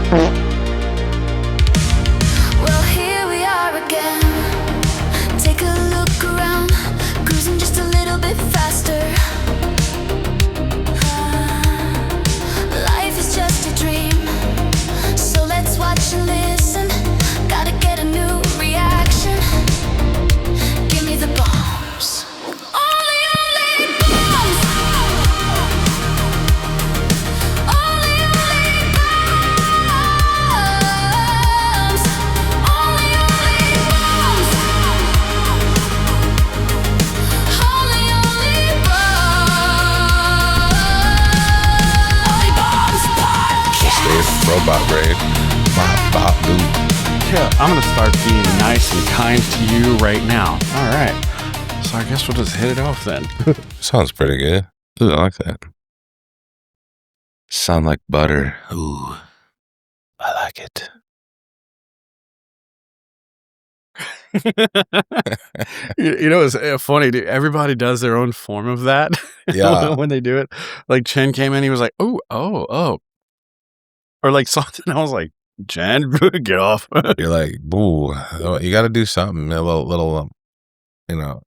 Well, here we are again. Take a look around, cruising just a little bit faster. Life is just a dream, so let's watch and listen. Gotta get a new reaction. Give me the bombs. Only bombs. Only bombs. Only bombs. Only bombs. Stay robot brain. Bop, bop, boop. Yeah, I'm gonna start being nice and kind to you right now. All right. So I guess we'll just hit it off then. Sounds pretty good. Ooh, I like that. Sound like butter. Ooh, I like it. You know, it's funny, dude. Everybody does their own form of that. Yeah. When they do it. Like Chen came in, he was like, oh. Or like something. I was like, Chen, get off. You're like, boo. You got to do something. A little, you know.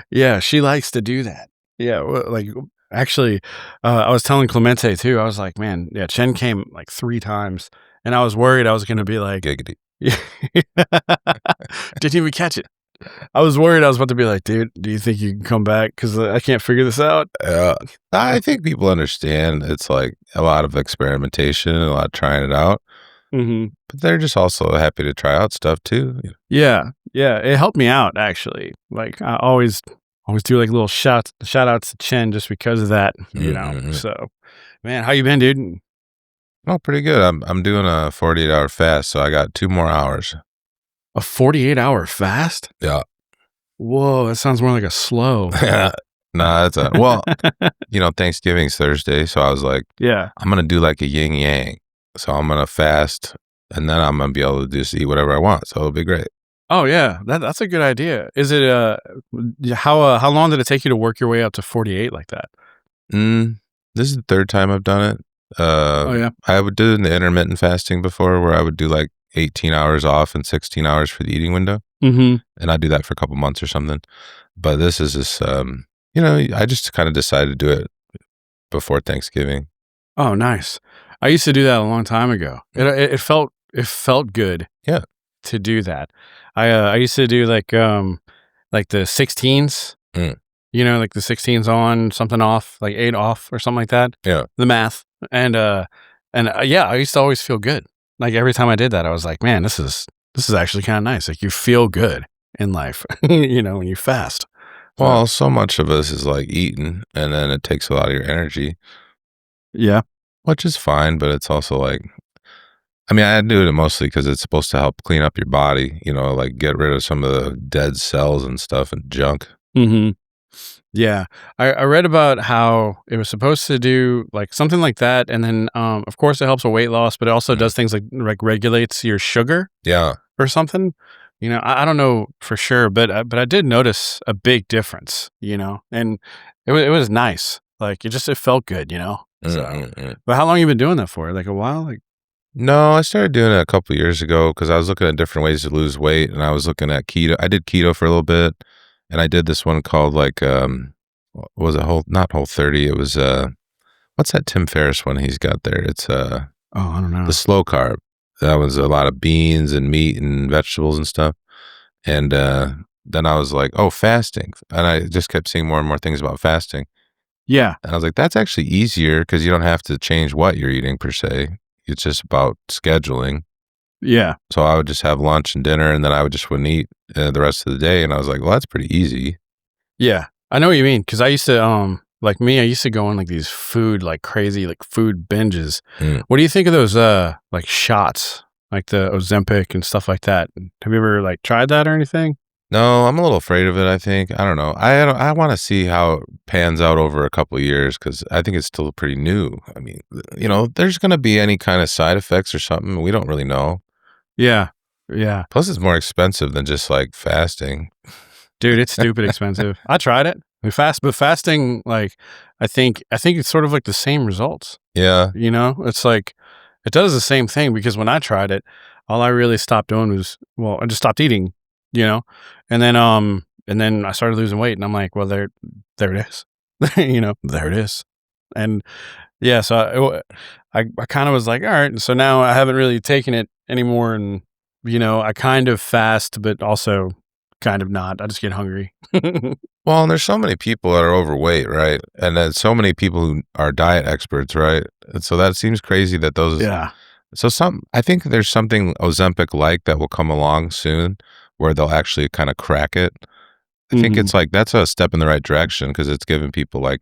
Yeah. She likes to do that. Yeah. Like, actually, I was telling Clemente too. I was like, man, yeah, Chen came like 3 times, and I was worried I was going to be like, Giggity. didn't even catch it. I was worried I was about to be like, dude, do you think you can come back? Because I can't figure this out. I think people understand it's like a lot of experimentation and a lot of trying it out. Mm-hmm. But they're just also happy to try out stuff too. Yeah. It helped me out, actually. Like, I always do like little shout outs to Chen just because of that, you know. So, man, how you been, dude? Oh, pretty good. I'm doing a 48-hour fast, so I got 2 more hours. A 48-hour fast? Yeah. Whoa, that sounds more like a slow. Nah, that's well, Thanksgiving's Thursday, so I was like, Yeah. I'm gonna do like a yin yang. So I'm gonna fast, and then I'm gonna be able to just eat whatever I want. So it'll be great. Oh yeah, that's a good idea. Is it how long did it take you to work your way up to 48 like that? This is the 3rd time I've done it. Oh yeah. I would do the intermittent fasting before, where I would do like 18 hours off and 16 hours for the eating window. Mm-hmm. And I do that for a couple months or something. But this is just, I just kind of decided to do it before Thanksgiving. Oh, nice. I used to do that a long time ago. It felt good. Yeah. To do that. I used to do like the 16s. Like the 16s on, something off, like 8 off or something like that. Yeah. The math. And I used to always feel good. Like every time I did that, I was like, man, this is actually kind of nice. Like you feel good in life, when you fast. Well, so much of us is like eating, and then it takes a lot of your energy. Yeah. Which is fine, but it's also like, I do it mostly because it's supposed to help clean up your body, like get rid of some of the dead cells and stuff and junk. Mm-hmm. Yeah. I read about how it was supposed to do like something like that. And then, of course, it helps with weight loss, but it also does things like regulates your sugar. Yeah. Or something. I don't know for sure, but I did notice a big difference, and it was nice. Like it felt good, So, but how long you been doing that for? Like a while? Like, no, I started doing it a couple of years ago because I was looking at different ways to lose weight, and I was looking at keto. I did keto for a little bit, and I did this one called like was it not Whole30? It was what's that Tim Ferriss one he's got there? It's I don't know. The slow carb. That was a lot of beans and meat and vegetables and stuff. And then I was like, oh, fasting. And I just kept seeing more and more things about fasting. Yeah. And I was like, that's actually easier because you don't have to change what you're eating per se. It's just about scheduling. Yeah. So I would just have lunch and dinner, and then I wouldn't eat the rest of the day. And I was like, well, that's pretty easy. Yeah. I know what you mean. Because I used to, like me, I used to go on like these crazy food binges. What do you think of those like shots, like the Ozempic and stuff like that? Have you ever like tried that or anything? No, I'm a little afraid of it, I think. I don't know. I want to see how it pans out over a couple of years because I think it's still pretty new. There's going to be any kind of side effects or something. We don't really know. Yeah. Yeah. Plus, it's more expensive than just like fasting. Dude, it's stupid expensive. I tried it. But fasting, like, I think it's sort of like the same results. Yeah. It's like, It does the same thing because when I tried it, all I really stopped doing was, I just stopped eating, and then I started losing weight, and I'm like, well, there it is, there it is, and yeah, so I kind of was like, all right, so now I haven't really taken it anymore, and I kind of fast, but also kind of not. I just get hungry. Well, and there's so many people that are overweight, right? And then so many people who are diet experts, right? And so that seems crazy that those. Yeah. So I think there's something Ozempic like that will come along soon where they'll actually kind of crack it. I think it's like that's a step in the right direction because it's giving people like,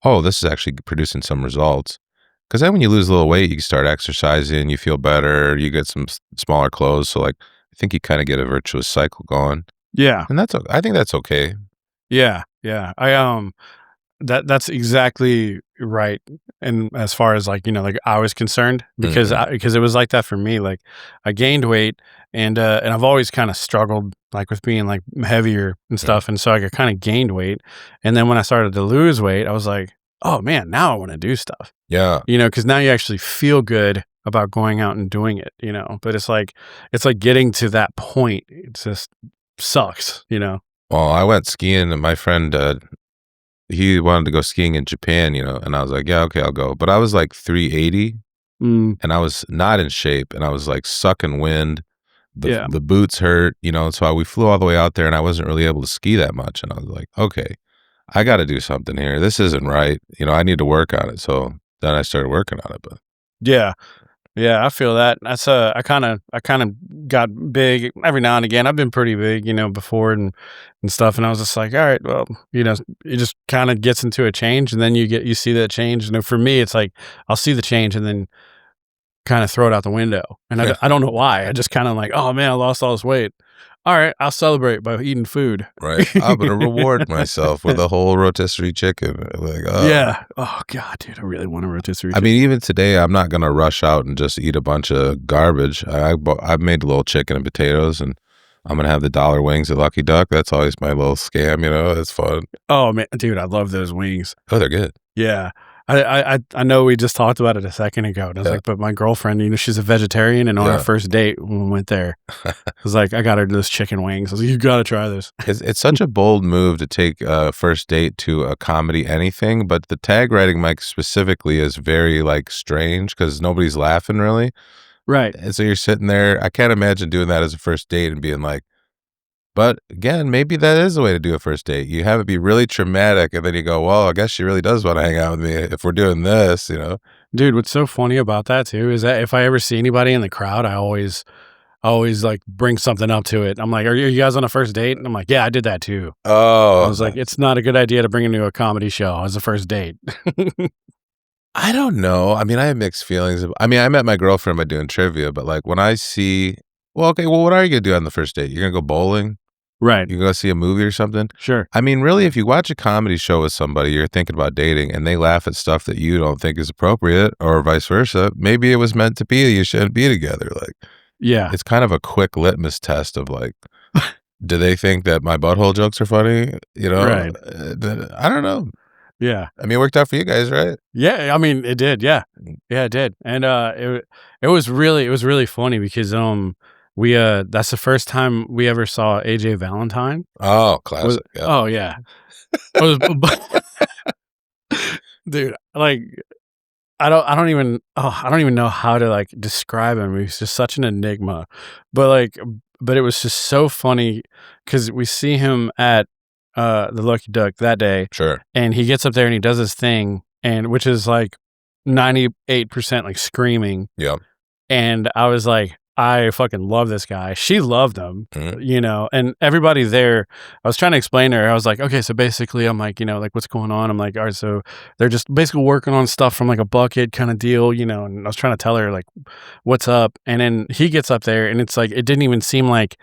oh, this is actually producing some results. Because then when you lose a little weight, you start exercising, you feel better, you get some smaller clothes. So like, I think you kind of get a virtuous cycle going. Yeah. And I think that's okay. Yeah. Yeah. That's exactly right. And as far as like, like I was concerned because it was like that for me. Like I gained weight and I've always kind of struggled like with being like heavier and stuff. And so I kind of gained weight. And then when I started to lose weight, I was like, oh man, now I want to do stuff. Yeah. Because now you actually feel good about going out and doing it, but it's like getting to that point. It just sucks, Well, I went skiing and my friend, he wanted to go skiing in Japan, and I was like, yeah, okay, I'll go. But I was like 380 and I was not in shape and I was like sucking wind. The boots hurt, so we flew all the way out there and I wasn't really able to ski that much. And I was like, okay, I got to do something here. This isn't right. I need to work on it. So then I started working on it. But yeah, I feel that. That's I kind of got big every now and again. I've been pretty big, before and stuff. And I was just like, all right, well, it just kind of gets into a change, and then you see that change. And for me, it's like I'll see the change and then kind of throw it out the window. And I don't know why. I just kind of like, oh man, I lost all this weight. All right, I'll celebrate by eating food. Right. I'm going to reward myself with a whole rotisserie chicken. Like, yeah. Oh, God, dude, I really want a rotisserie chicken. I mean, even today, I'm not going to rush out and just eat a bunch of garbage. I made a little chicken and potatoes, and I'm going to have the dollar wings at Lucky Duck. That's always my little scam, It's fun. Oh, man, dude, I love those wings. Oh, they're good. Yeah. I know we just talked about it a second ago. And I was like, but my girlfriend, she's a vegetarian, and on our first date when we went there, I was like, I got her those chicken wings. I was like, you got to try this. It's such a bold move to take a first date to a comedy anything, but the tag writing mic specifically is very like strange because nobody's laughing really. Right. And so you're sitting there. I can't imagine doing that as a first date and being like, but again, maybe that is the way to do a first date. You have it be really traumatic, and then you go, well, I guess she really does want to hang out with me if we're doing this, Dude, what's so funny about that too is that if I ever see anybody in the crowd, I always like bring something up to it. I'm like, are you guys on a first date? And I'm like, yeah, I did that too. Oh. I was like, it's not a good idea to bring him to a comedy show as a first date. I don't know. I mean, I have mixed feelings. I met my girlfriend by doing trivia, but like when I see, what are you going to do on the first date? You're going to go bowling? Right. You go see a movie or something? Sure. I mean, really, if you watch a comedy show with somebody, you're thinking about dating, and they laugh at stuff that you don't think is appropriate, or vice versa, maybe it was meant to be that you shouldn't be together. Like, yeah. It's kind of a quick litmus test of like, do they think that my butthole jokes are funny? Right. I don't know. Yeah. I mean, it worked out for you guys, right? Yeah. I mean, it did. Yeah. Yeah, it did. And it was really funny because that's the first time we ever saw AJ Valentine. Oh, classic. Oh yeah. Dude, like I don't even know how to like describe him. He's just such an enigma. But it was just so funny because we see him at the Lucky Duck that day. Sure. And he gets up there and he does his thing, and which is like 98% like screaming. Yeah. And I was like, I fucking love this guy. She loved him, Mm-hmm. And everybody there, I was trying to explain to her. I was like, okay, so basically I'm like, like what's going on? I'm like, all right, so they're just basically working on stuff from like a bucket kind of deal, and I was trying to tell her like, what's up? And then he gets up there and it's like, it didn't even seem like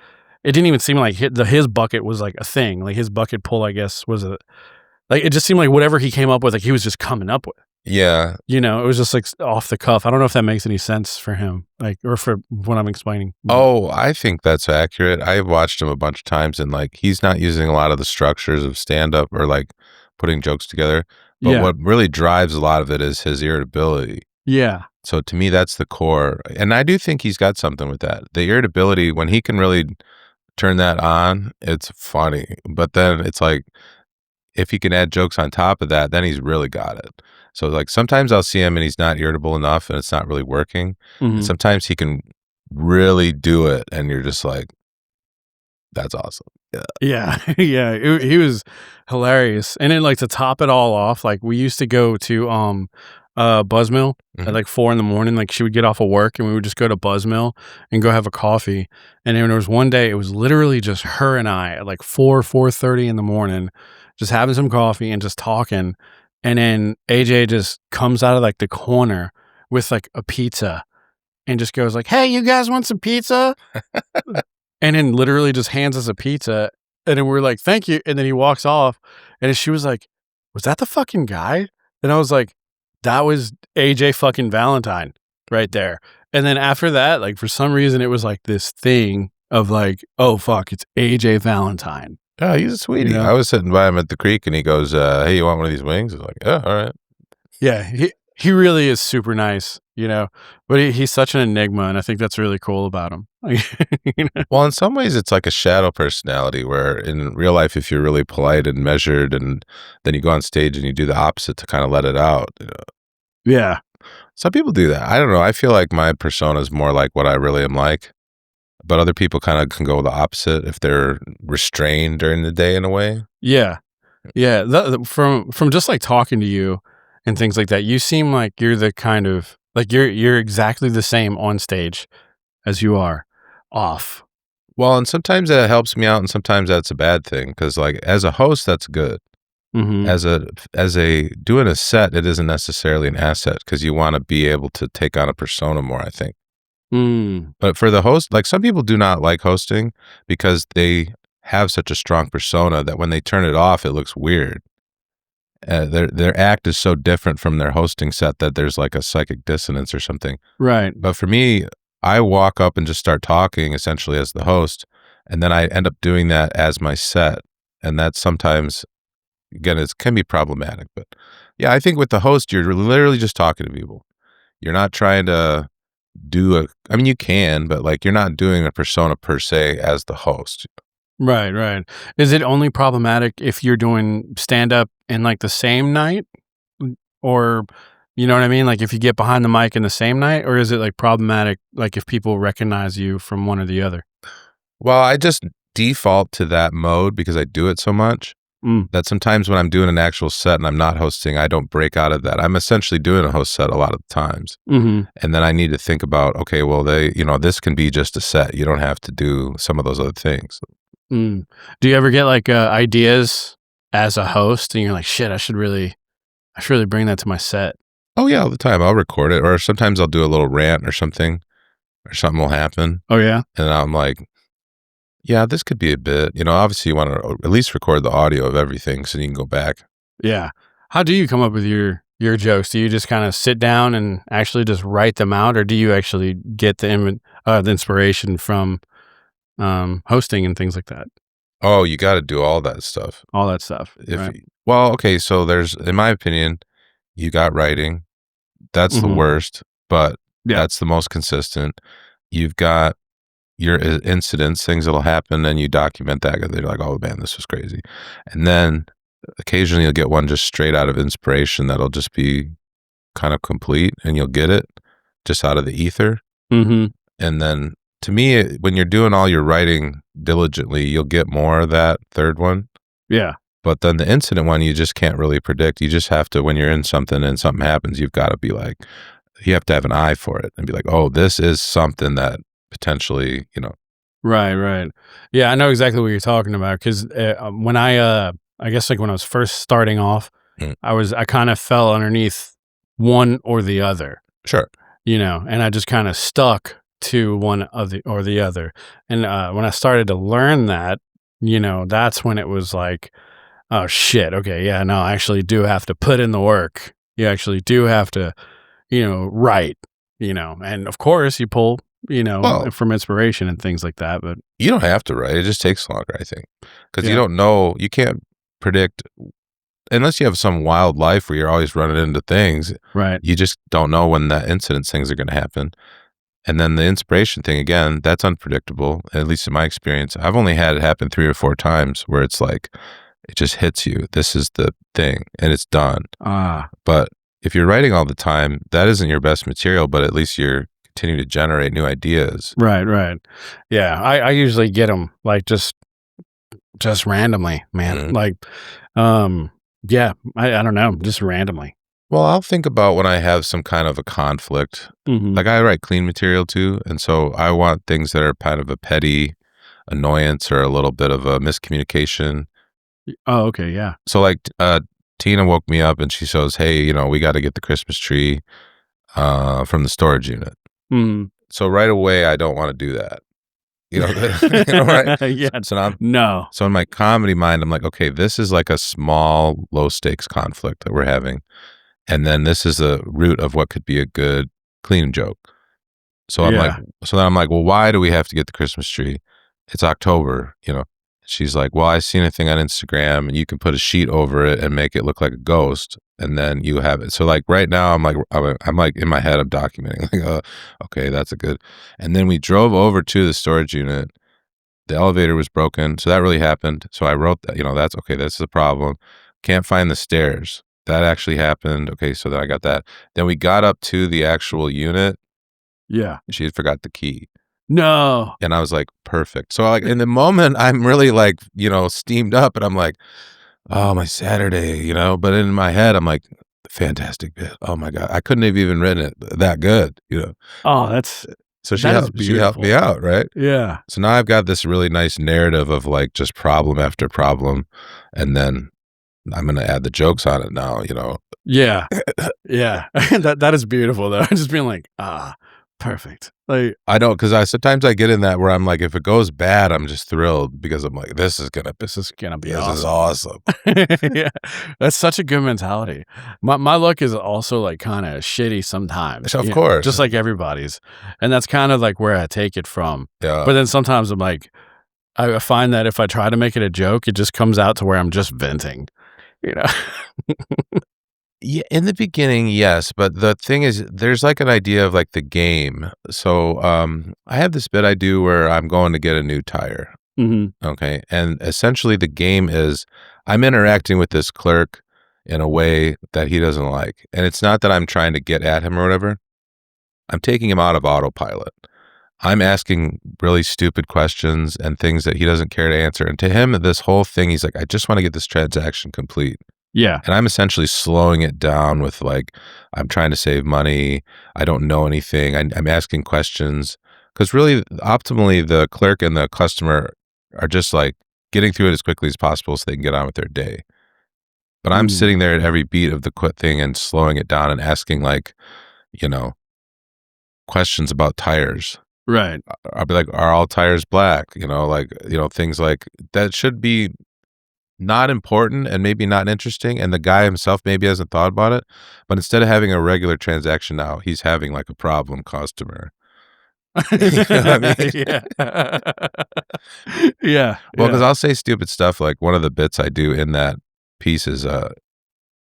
his bucket was like a thing. Like his bucket pull, I guess, was it just seemed like whatever he came up with, like he was just coming up with. Yeah. It was just like off the cuff. I don't know if that makes any sense for him, like, or for what I'm explaining. Oh, I think that's accurate. I've watched him a bunch of times, and like he's not using a lot of the structures of stand-up or like putting jokes together. But what really drives a lot of it is his irritability. Yeah. So to me, that's the core. And I do think he's got something with that. The irritability, when he can really turn that on, it's funny. But then it's like, if he can add jokes on top of that, then he's really got it. So like sometimes I'll see him and he's not irritable enough and it's not really working. And sometimes he can really do it and you're just like, that's awesome. Yeah. He was hilarious. And then like to top it all off, like we used to go to Buzzmill at like 4 a.m. Like she would get off of work and we would just go to Buzzmill and go have a coffee. And then there was one day it was literally just her and I at like 4:30 in the morning, just having some coffee and just talking. And then AJ just comes out of like the corner with like a pizza and just goes like, "Hey, you guys want some pizza?" And then literally just hands us a pizza. And then we're like, "Thank you." And then he walks off. And then she was like, "Was that the fucking guy?" And I was like, "That was AJ fucking Valentine right there." And then after that, like for some reason, it was like this thing of like, "Oh fuck, it's AJ Valentine." Oh, he's a sweetie. You know? I was sitting by him at the creek and he goes, "Hey, you want one of these wings?" I was like, "Yeah, all right." Yeah, he really is super nice, you know, but he's such an enigma, and I think that's really cool about him. You know? Well, in some ways, it's like a shadow personality where in real life, if you're really polite and measured, and then you go on stage and you do the opposite to kind of let it out. You know? Yeah. Some people do that. I don't know. I feel like my persona is more like what I really am like, but other people kind of can go the opposite if they're restrained during the day in a way. Yeah. From just like talking to you and things like that, you seem like you're the kind of like you're exactly the same on stage as you are off. Well, and sometimes that helps me out, and sometimes that's a bad thing because, like, as a host, that's good. As a doing a set, it isn't necessarily an asset because you want to be able to take on a persona more, I think. But for the host, like some people do not like hosting because they have such a strong persona that when they turn it off, it looks weird. Their act is so different from their hosting set that there's like a psychic dissonance or something. Right. But for me, I walk up and just start talking essentially as the host, and then I end up doing that as my set. And that's sometimes, again, it can be problematic. But yeah, I think with the host, you're literally just talking to people. You're not trying to I mean, you can, but like you're not doing a persona per se as the host. Right. Is it only problematic if you're doing stand-up in like the same night? Or, you know what I mean? Like if you get behind the mic in the same night, or is it like problematic like if people recognize you from one or the other? Well, I just default to that mode because I do it so much that sometimes when I'm doing an actual set and I'm not hosting, I don't break out of that. I'm essentially doing a host set a lot of the times. And then I need to think about, okay, well, this can be just a set. You don't have to do some of those other things. Do you ever get like ideas as a host and you're like, shit, I should really bring that to my set? Oh yeah, all the time. I'll record it, or sometimes I'll do a little rant or something will happen. Oh yeah. And I'm like, yeah, this could be a bit, obviously you want to at least record the audio of everything so you can go back. Yeah. How do you come up with your jokes? Do you just kind of sit down and actually just write them out, or do you actually get the inspiration from hosting and things like that? Oh, you got to do all that stuff. All that stuff. Right. Well, okay. So there's, in my opinion, you got writing. That's the worst, but that's the most consistent. You've got your incidents, things that'll happen, and you document that. They're like, oh man, this was crazy. And then occasionally you'll get one just straight out of inspiration that'll just be kind of complete, and you'll get it just out of the ether. And then to me, when you're doing all your writing diligently, you'll get more of that third one. Yeah. But then the incident one, you just can't really predict. You just have to, when you're in something and something happens, you've got to be like, you have to have an eye for it and be like, oh, this is something that potentially, Right. Yeah, I know exactly what you're talking about. Because when I guess like when I was first starting off, I kind of fell underneath one or the other. Sure. And I just kind of stuck to one or the other. And when I started to learn that, that's when it was like, oh shit, okay, yeah, no, I actually do have to put in the work. You actually do have to, write, and of course you pull, from inspiration and things like that. But you don't have to write. It just takes longer, I think, because you don't know, you can't predict unless you have some wild life where you're always running into things, Right. you just don't know when that incidents things are going to happen. And then the inspiration thing, again, that's unpredictable, at least in my experience. I've only had it happen 3 or 4 times where it's like, it just hits you. This is the thing, and it's done. But if you're writing all the time, that isn't your best material, but at least you're continuing to generate new ideas. Right. Yeah, I usually get them like just randomly, man. Like, yeah, I don't know, just randomly. Well, I'll think about when I have some kind of a conflict. Like I write clean material too, and so I want things that are kind of a petty annoyance or a little bit of a miscommunication. Oh, okay, yeah. So like Tina woke me up and she says, "Hey, we got to get the Christmas tree from the storage unit." So right away, I don't want to do that. Right? Yeah. So in my comedy mind, I'm like, okay, this is like a small, low stakes conflict that we're having. And then this is the root of what could be a good, clean joke. So then I'm like, well, why do we have to get the Christmas tree? It's October, She's like, well, I seen a thing on Instagram and you can put a sheet over it and make it look like a ghost. And then you have it. So like right now I'm like in my head, I'm documenting like, oh, okay, that's a good. And then we drove over to the storage unit. The elevator was broken. So that really happened. So I wrote that, that's okay. That's the problem. Can't find the stairs. That actually happened. Okay. So then I got that. Then we got up to the actual unit. Yeah. She had forgot the key. No. And I was like, perfect. So like in the moment, I'm really like, steamed up and I'm like, oh, my Saturday, But in my head, I'm like, fantastic bit. Oh my God. I couldn't have even written it that good, Oh, that's. So she helped me out, right? Yeah. So now I've got this really nice narrative of like just problem after problem. And then I'm going to add the jokes on it now, Yeah. Yeah. That is beautiful though. Just being like, perfect. Like I don't, because sometimes I get in that where I'm like, if it goes bad, I'm just thrilled because I'm like, this is gonna be awesome. Yeah, that's such a good mentality. My luck is also like kind of shitty sometimes. Of course, just like everybody's, and that's kind of like where I take it from. Yeah. But then sometimes I'm like, I find that if I try to make it a joke, it just comes out to where I'm just venting. Yeah, in the beginning, yes, but the thing is, there's like an idea of like the game. So I have this bit I do where I'm going to get a new tire. Okay, and essentially the game is I'm interacting with this clerk in a way that he doesn't like, and it's not that I'm trying to get at him or whatever. I'm taking him out of autopilot. I'm asking really stupid questions and things that he doesn't care to answer, and to him, this whole thing, he's like, I just want to get this transaction complete. Yeah. And I'm essentially slowing it down with like, I'm trying to save money. I don't know anything. I'm asking questions because really optimally the clerk and the customer are just like getting through it as quickly as possible so they can get on with their day. But I'm sitting there at every beat of the thing and slowing it down and asking like, questions about tires. Right. I'll be like, are all tires black? Things like that should be not important and maybe not interesting, and the guy himself maybe hasn't thought about it, but instead of having a regular transaction now, he's having like a problem customer. You know what I mean? Yeah. Yeah. Well, because I'll say stupid stuff like one of the bits I do in that piece is I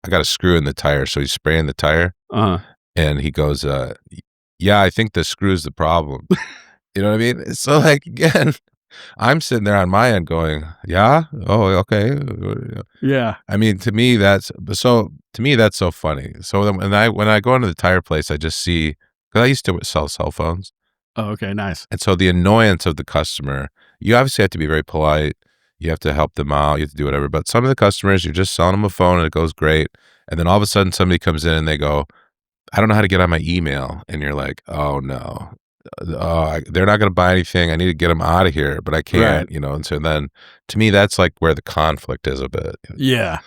got a screw in the tire, so he's spraying the tire, and he goes, yeah, I think the screw's the problem. You know what I mean? So like again, I'm sitting there on my end going, yeah, oh, okay. Yeah. I mean, to me, that's so funny. So then when I go into the tire place, I just see, because I used to sell cell phones. Oh, okay, nice. And so the annoyance of the customer, you obviously have to be very polite. You have to help them out. You have to do whatever. But some of the customers, you're just selling them a phone and it goes great. And then all of a sudden somebody comes in and they go, I don't know how to get on my email. And you're like, oh no. They're not going to buy anything. I need to get them out of here, but I can't, and so then to me, that's like where the conflict is a bit. Yeah.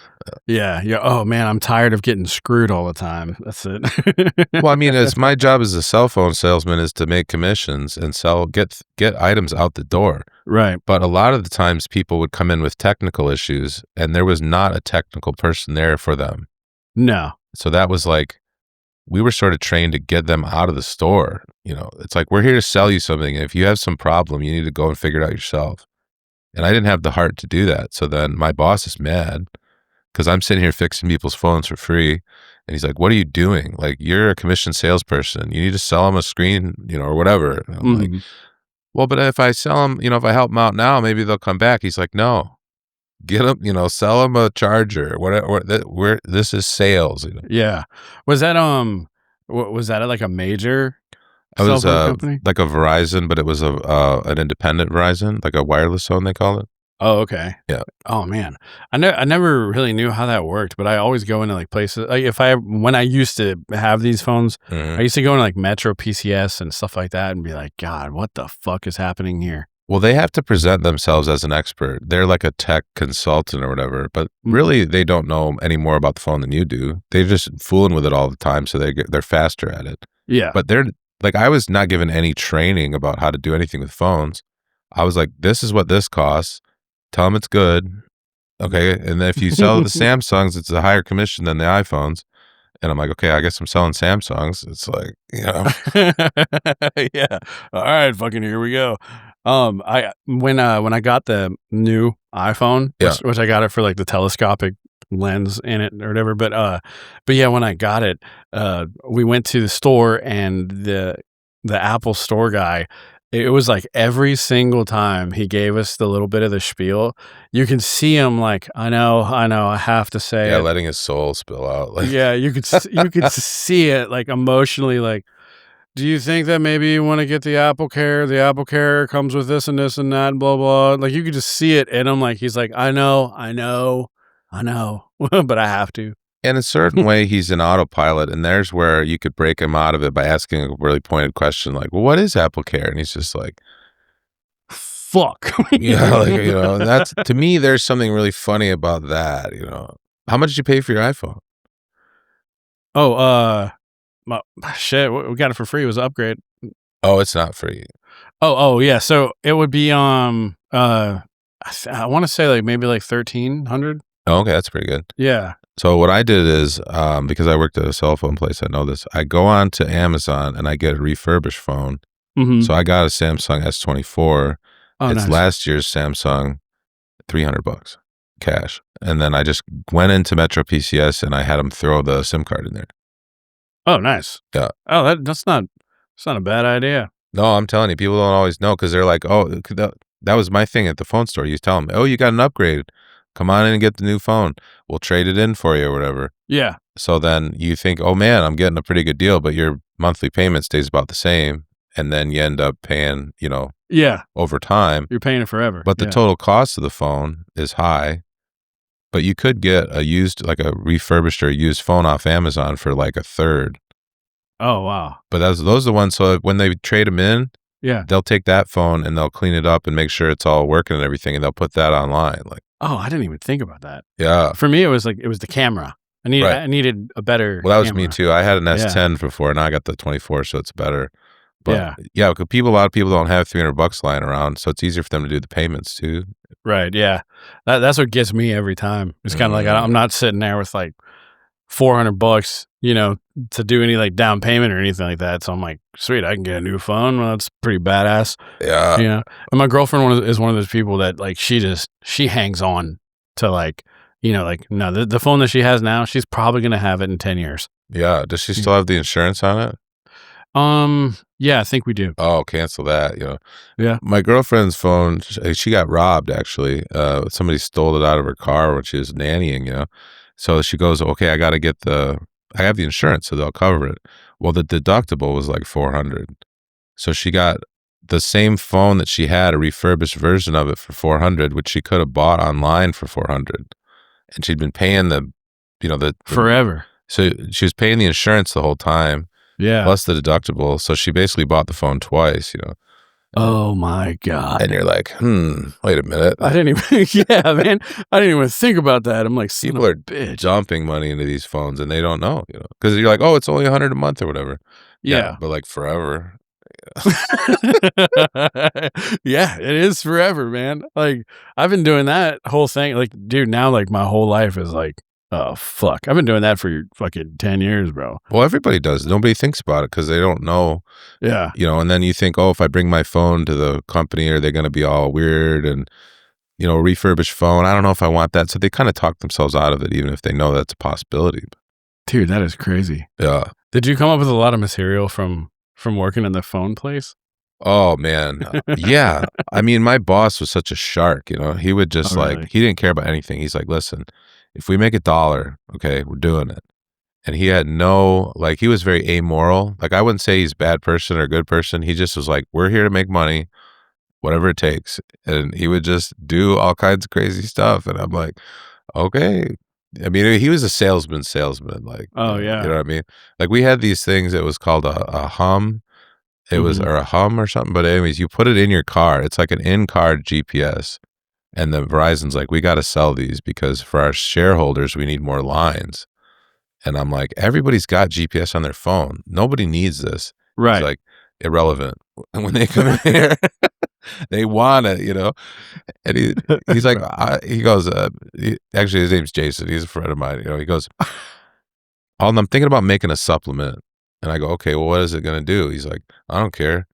Oh man, I'm tired of getting screwed all the time. That's it. Well, I mean, it's my job as a cell phone salesman is to make commissions and get items out the door. Right. But a lot of the times people would come in with technical issues and there was not a technical person there for them. No. So that was like, we were sort of trained to get them out of the store. It's like, we're here to sell you something. And if you have some problem, you need to go and figure it out yourself. And I didn't have the heart to do that. So then my boss is mad because I'm sitting here fixing people's phones for free. And he's like, what are you doing? Like, you're a commissioned salesperson. You need to sell them a screen, or whatever. And I'm like, well, but if I sell them, if I help them out now, maybe they'll come back. He's like, no, get them, sell them a charger. Whatever. This is sales. Yeah. Was that was that like a major I was cell phone company? like a Verizon, but it was an independent Verizon, like a wireless phone they call it. Oh, okay. Yeah. Oh man, I never really knew how that worked, but I always go into like places like when I used to have these phones, I used to go into like Metro PCS and stuff like that, and be like, God, what the fuck is happening here? Well, they have to present themselves as an expert. They're like a tech consultant or whatever, but really they don't know any more about the phone than you do. They're just fooling with it all the time, so they're faster at it. Yeah. But they're like, I was not given any training about how to do anything with phones. I was like, this is what this costs. Tell them it's good. Okay. And then if you sell the Samsungs, it's a higher commission than the iPhones. And I'm like, okay, I guess I'm selling Samsungs. It's like, yeah. All right, fucking here we go. When I got the new iPhone, which I got it for like the telescopic lens in it or whatever, but yeah, when I got it, we went to the store, and the Apple store guy, it was like every single time he gave us the little bit of the spiel, you can see him like, I know, I have to say it. Letting his soul spill out. Like, yeah, you could see it like emotionally, like, do you think that maybe you want to get the Apple Care? The Apple Care comes with this and this and that, blah, blah. Like, you could just see it. And I'm like, he's like, I know, but I have to. In a certain way, he's an autopilot, and there's where you could break him out of it by asking a really pointed question like, well, what is Apple Care? And he's just like, fuck. Yeah, like, and that's, to me, there's something really funny about that, How much did you pay for your iPhone? Oh, shit, we got it for free. It was an upgrade. Oh, it's not free. Oh, yeah. So it would be, I want to say like maybe like 1,300. Oh, okay, that's pretty good. Yeah. So what I did is, because I worked at a cell phone place, I know this. I go on to Amazon and I get a refurbished phone. So I got a Samsung S24. Oh, it's nice. last year's Samsung, $300 cash. And then I just went into Metro PCS and I had them throw the SIM card in there. Oh, nice. Yeah. Oh, that's not a bad idea. No, I'm telling you, people don't always know because they're like, oh, that was my thing at the phone store. You tell them, oh, you got an upgrade. Come on in and get the new phone. We'll trade it in for you or whatever. Yeah. So then you think, oh man, I'm getting a pretty good deal, but your monthly payment stays about the same. And then you end up paying, over time. You're paying it forever. But the total cost of the phone is high. But you could get a used, like a refurbished or used phone off Amazon for like a third. Oh, wow. But those are the ones, so when they trade them in, they'll take that phone and they'll clean it up and make sure it's all working and everything, and they'll put that online. Like, oh, I didn't even think about that. Yeah. For me, it was the camera. I needed a better Well, that was camera. me too. I had an S10 before, and now I got the 24, so it's better. But yeah, because a lot of people don't have $300 lying around, so it's easier for them to do the payments too. Right. Yeah. That's what gets me every time. It's kind of like I'm not sitting there with like $400, to do any like down payment or anything like that. So I'm like, sweet, I can get a new phone. Well, that's pretty badass. Yeah. And my girlfriend is one of those people that like she hangs on to like, no, the phone that she has now, she's probably gonna have it in 10 years. Yeah. Does she still have the insurance on it? Yeah, I think we do. Oh, cancel that. Yeah. My girlfriend's phone, she got robbed actually. Somebody stole it out of her car when she was nannying. So she goes, okay, I have the insurance, so they'll cover it. Well, the deductible was like $400. So she got the same phone that she had, a refurbished version of it for $400, which she could have bought online for $400. And she'd been paying the forever. So she was paying the insurance the whole time. Yeah. Plus the deductible. So she basically bought the phone twice, Oh my God. And you're like, wait a minute. I didn't even, yeah, man. I didn't even think about that. I'm like, people are dumping money into these phones and they don't know, because you're like, oh, it's only $100 a month or whatever. Yeah. But like forever. Yeah, it is forever, man. Like I've been doing that whole thing. Like, dude, now like my whole life is like, oh, fuck. I've been doing that for fucking 10 years, bro. Well, everybody does. Nobody thinks about it because they don't know. Yeah. And then you think, oh, if I bring my phone to the company, are they going to be all weird? And, refurbished phone. I don't know if I want that. So they kind of talk themselves out of it, even if they know that's a possibility. Dude, that is crazy. Yeah. Did you come up with a lot of material from working in the phone place? Oh man. Yeah. I mean, my boss was such a shark, he would just really? he didn't care about anything. He's like, listen, if we make $1, okay, we're doing it. And he had he was very amoral. Like, I wouldn't say he's a bad person or a good person. He just was like, we're here to make money, whatever it takes. And he would just do all kinds of crazy stuff. And I'm like, okay. I mean, he was a salesman, like, Oh, yeah. you know what I mean? Like, we had these things, it was called a hum. It was, or a hum or something. But anyways, you put it in your car. It's like an in-car GPS. And the Verizon's like, we got to sell these because for our shareholders, we need more lines. And I'm like, everybody's got GPS on their phone. Nobody needs this. Right. It's like irrelevant. And when they come in here, they want it, And he's like, he goes, actually, his name's Jason. He's a friend of mine. He goes, Alden, I'm thinking about making a supplement. And I go, okay, well, what is it going to do? He's like, I don't care.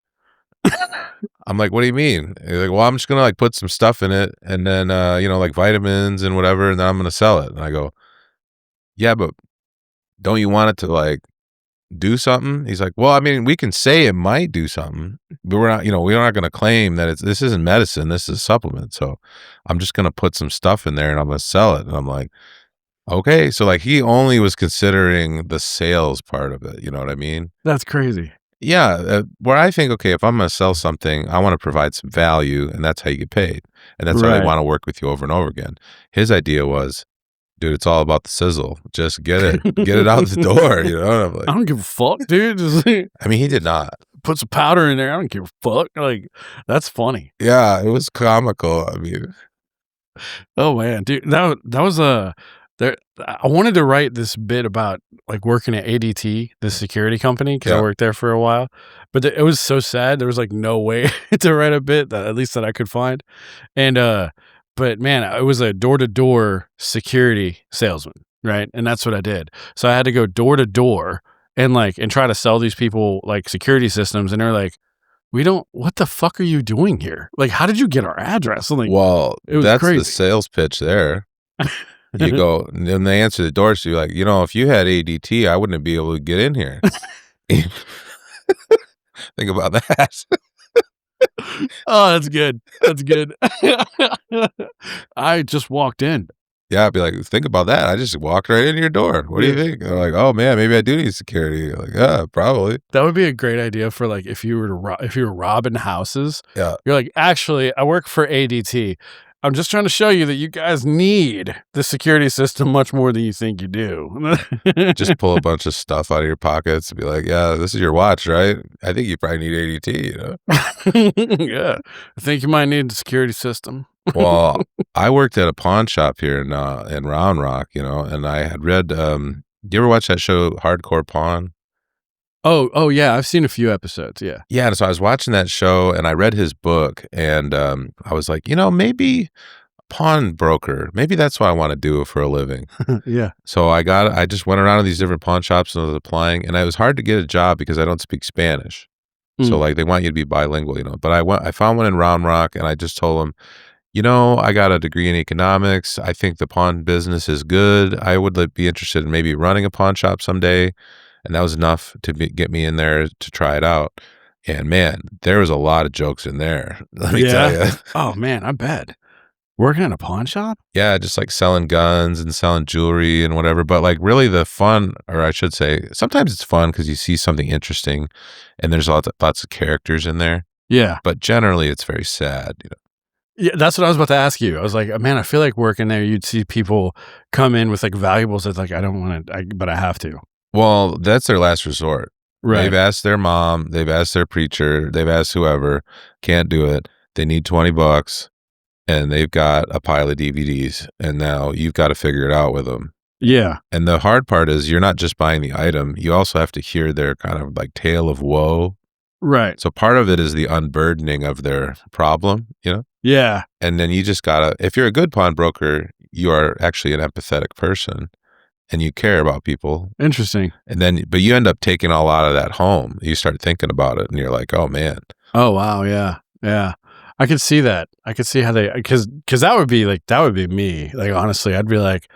I'm like, what do you mean? He's like, well, I'm just going to put some stuff in it and then, like vitamins and whatever. And then I'm going to sell it. And I go, yeah, but don't you want it to do something? He's like, well, I mean, we can say it might do something, but we're not, we're not going to claim that this isn't medicine. This is a supplement. So I'm just going to put some stuff in there and I'm going to sell it. And I'm like, okay. So he only was considering the sales part of it. You know what I mean? That's crazy. Yeah. Where I think, okay, if I'm going to sell something, I want to provide some value and that's how you get paid. And that's how they want to work with you over and over again. His idea was, dude, it's all about the sizzle. Just get it out the door. And I'm like, I don't give a fuck, dude. Just I mean, he did not put some powder in there. I don't give a fuck. That's funny. Yeah, it was comical. I mean, oh man, dude, that was there. I wanted to write this bit about working at ADT, the security company, because I worked there for a while. But it was so sad. There was no way to write a bit that at least that I could find, and but man, it was a door-to-door security salesman, right? And that's what I did. So I had to go door to door and try to sell these people security systems, and they're like, what the fuck are you doing here? How did you get our address? Well, it was that's crazy. The sales pitch there. You go, and they answer the door, so you're like, if you had ADT, I wouldn't be able to get in here. Think about that. Oh, that's good. That's good. I just walked in. Yeah, I'd be like, think about that. I just walked right into your door. What do you think? They're like, oh man, maybe I do need security. You're like, yeah, probably. That would be a great idea for if you were robbing houses. Yeah, you're like, actually, I work for ADT. I'm just trying to show you that you guys need the security system much more than you think you do. Just pull a bunch of stuff out of your pockets and be like, yeah, this is your watch, right? I think you probably need ADT, Yeah. I think you might need the security system. Well, I worked at a pawn shop here in Round Rock, and I had read, do you ever watch that show, Hardcore Pawn? Oh yeah, I've seen a few episodes, yeah. Yeah, and so I was watching that show, and I read his book, and I was like, maybe pawnbroker, maybe that's what I want to do for a living. Yeah. So I just went around to these different pawn shops and I was applying, and it was hard to get a job because I don't speak Spanish. So they want you to be bilingual, But I found one in Round Rock, and I just told them, I got a degree in economics. I think the pawn business is good. I would be interested in maybe running a pawn shop someday. And that was enough to get me in there to try it out. And man, there was a lot of jokes in there. Let me tell you. Oh man, I bet. Working in a pawn shop? Yeah, just selling guns and selling jewelry and whatever. But really the fun, or I should say, sometimes it's fun because you see something interesting and there's lots of characters in there. Yeah. But generally it's very sad, Yeah, that's what I was about to ask you. I was like, man, I feel like working there, you'd see people come in with valuables that's I don't want to, but I have to. Well, that's their last resort. Right. They've asked their mom, they've asked their preacher, they've asked whoever, can't do it. They need $20 and they've got a pile of DVDs and now you've got to figure it out with them. Yeah. And the hard part is you're not just buying the item, you also have to hear their kind of tale of woe. Right. So part of it is the unburdening of their problem, Yeah. And then you just gotta, if you're a good pawnbroker, you are actually an empathetic person. And you care about people. Interesting. And then, but you end up taking a lot of that home. You start thinking about it and you're like, oh man. Oh, wow. Yeah. Yeah. I could see that. I could see how they, because that would be me. Like, honestly, I'd be like,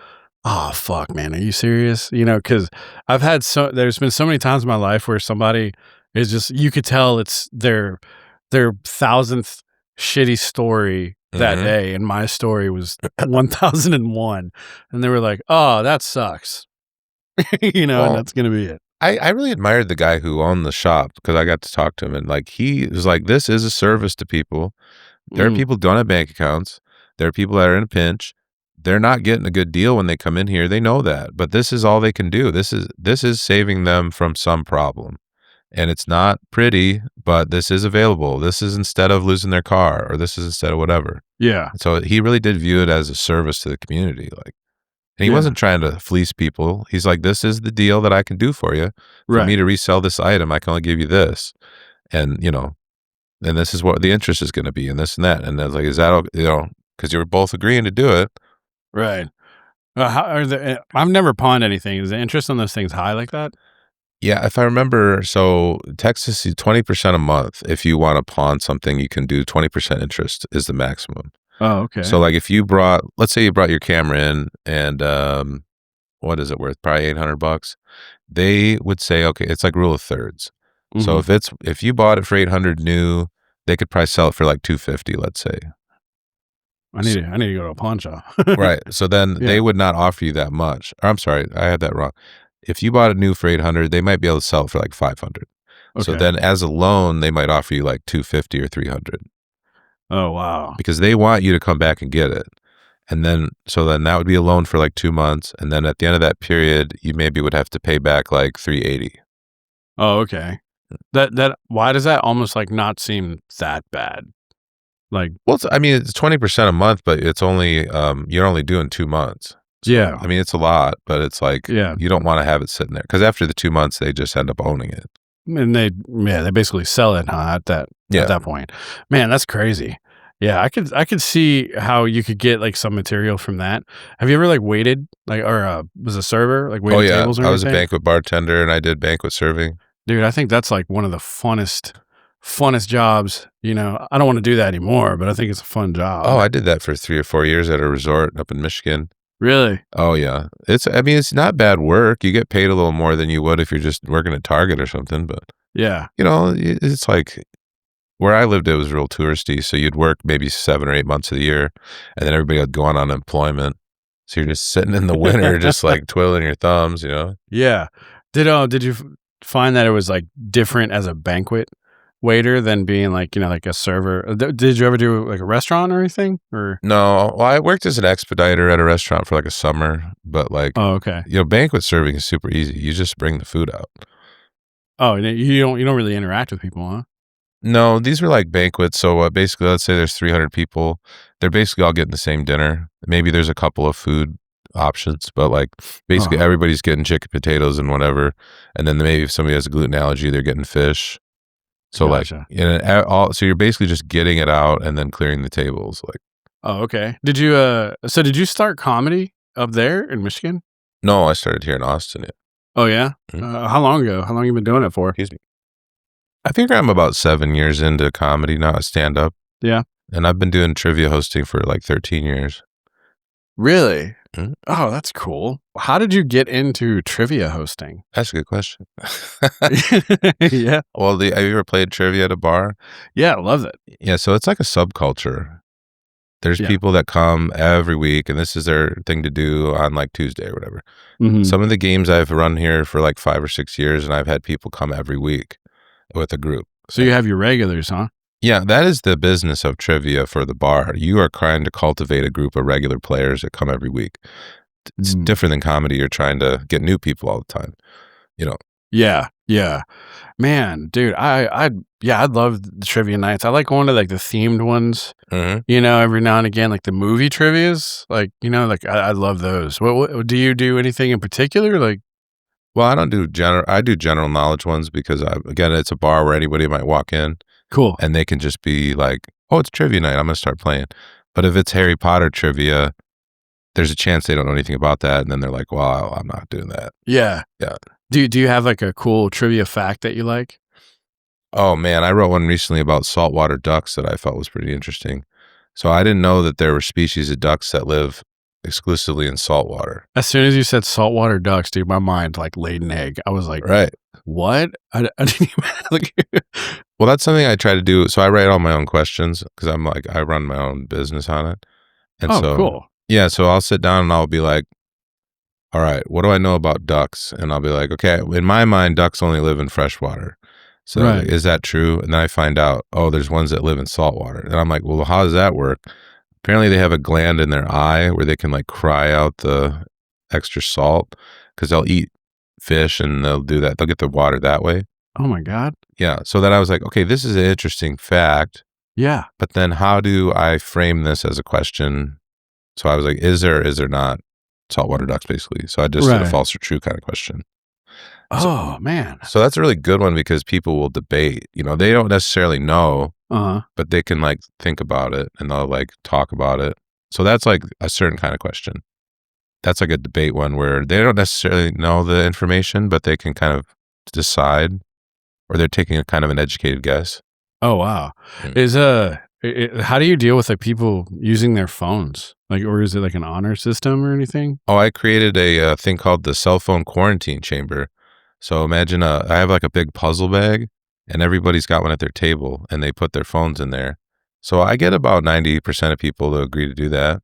oh, fuck, man. Are you serious? Because there's been so many times in my life where somebody is just, you could tell it's their 1000th shitty story that Mhm. day. And my story was 1001. And they were like, oh, that sucks. And Well, that's going to be it. I really admired the guy who owned the shop because I got to talk to him, and like he was like, "This is a service to people. There are Mm, people who don't have bank accounts. There are people that are in a pinch. They're not getting a good deal when they come in here. They know that, but this is all they can do. This is saving them from some problem, and it's not pretty, but this is available. This is instead of losing their car, or this is instead of whatever." yeah. So he really did view it as a service to the community, like. And he Yeah. wasn't trying to fleece people. He's like, "This is the deal that I can do for you. For me Right. to resell this item, I can only give you this. And, and this is what the interest is going to be and this and that." And I was like, "Is that, because you were both agreeing to do it." Right. I've never pawned anything. Is the interest on those things high like that? Yeah, if I remember, so Texas is 20% a month. If you want to pawn something, you can do 20% interest is the maximum. Oh, okay. So like if let's say you brought your camera in and what is it worth? Probably $800. They would say, okay, it's like rule of thirds. So Mhm. if you bought it for 800 new, they could probably sell it for like 250, let's say. I need to go to a pawn shop. Right. So then Yeah. they would not offer you that much. Or I'm sorry, I had that wrong. If you bought it new for 800, they might be able to sell it for like 500. So Okay. then as a loan, they might offer you like 250 or 300 Oh, wow. because they want you to come back and get it. And then that would be a loan for like 2 months. And then at the end of that period, you maybe would have to pay back like 380. Oh, okay. Why does that almost like not seem that bad? Like, Well, it's 20% a month, but it's only, you're only doing 2 months. So, yeah. it's a lot, but it's like, Yeah. you don't want to have it sitting there because after the 2 months, they just end up owning it. And they basically sell it, huh, at Yeah. that point. Man, that's crazy. Yeah, I could see how you could get like some material from that. Have you ever like waited or was a server, like Oh waited yeah, tables or I was a anything? banquet bartender and I did banquet serving. Dude, I think that's like one of the funnest jobs. I don't want to do that anymore, but I think it's a fun job. Oh, I did that for 3 or 4 years at a resort up in Michigan. Really? Oh yeah, it's not bad work. You get paid a little more than you would if you're just working at Target or something, but Yeah. it's like where I lived, it was real touristy. So you'd work maybe 7 or 8 months of the year, and then everybody would go on unemployment. So you're just sitting in the winter, just like twiddling your thumbs, Yeah. Did you find that it was like different as a banquet waiter than being like, like a server? Did you ever do like a restaurant or anything? Or No, well, I worked as an expediter at a restaurant for like a summer, but like, oh, okay. banquet serving is super easy. You just bring the food out. Oh, and you don't really interact with people, huh? No, these were like banquets. So basically, let's say there's 300 people. They're basically all getting the same dinner. Maybe there's a couple of food options, but like basically Uh-huh. everybody's getting chicken, potatoes, and whatever. And then maybe if somebody has a gluten allergy, they're getting fish. So Gotcha. so you're basically just getting it out and then clearing the tables. Like, Oh, okay. Did you did you start comedy up there in Michigan? no, I started here in Austin. Yeah. Oh yeah? Mhm. How long ago? How long you been doing it for? Excuse me. I think I'm about 7 years into comedy now, stand up. Yeah. And I've been doing trivia hosting for like 13 years. Really? Mhm. Oh, that's cool. How did you get into trivia hosting? That's a good question. Yeah. Well, have you ever played trivia at a bar? Yeah, I love it. Yeah, so it's like a subculture. There's Yeah. people that come every week, and this is their thing to do on like Tuesday or whatever. Mhm. Some of the games I've run here for like 5 or 6 years, and I've had people come every week with a group. So you have your regulars, huh? Yeah, that is the business of trivia for the bar. You are trying to cultivate a group of regular players that come every week. It's Mm. different than comedy. You're trying to get new people all the time. Yeah, yeah. Man, dude, I'd love the trivia nights. I like going to like the themed ones, Mhm. every now and again, like the movie trivias. Like, like I love those. What do you do anything in particular? Like, Well, I don't do I do general knowledge ones because again, it's a bar where anybody might walk in cool. and they can just be like, "Oh, it's trivia night. I'm going to start playing." But if it's Harry Potter trivia, there's a chance they don't know anything about that, and then they're like, "Well, I'm not doing that." Yeah. Yeah. Do you have like a cool trivia fact that you like? Oh man, I wrote one recently about saltwater ducks that I felt was pretty interesting. So I didn't know that there were species of ducks that live exclusively in saltwater. As soon as you said saltwater ducks, dude, my mind like laid an egg. I was like, Right. what? I didn't even like. Well, that's something I try to do. So I write all my own questions because I'm like, I run my own business on it. And Oh, so, cool. yeah, so I'll sit down and I'll be like, all right, what do I know about ducks? And I'll be like, okay, in my mind, ducks only live in freshwater. So Right. is that true? And then I find out, oh, there's ones that live in saltwater. And I'm like, well, how does that work? Apparently they have a gland in their eye where they can like cry out the extra salt because they'll eat fish and they'll do that. They'll get the water that way. Oh my God. Yeah. So then I was like, okay, this is an interesting fact. Yeah. But then how do I frame this as a question? So I was like, is there not saltwater ducks, basically? So I just did a Right. false or true kind of question. Oh man. So that's a really good one because people will debate. You know, they don't necessarily know, but they can like think about it and they'll like talk about it. So that's like a certain kind of question. That's like a debate one where they don't necessarily know the information, but they can kind of decide, or they're taking a kind of an educated guess. Oh wow. Mm. Is how do you deal with like people using their phones? Like, or is it like an honor system or anything? Oh, I created a thing called the cell phone quarantine chamber. So imagine I have like a big puzzle bag and everybody's got one at their table and they put their phones in there. So I get about 90% of people to agree to do that.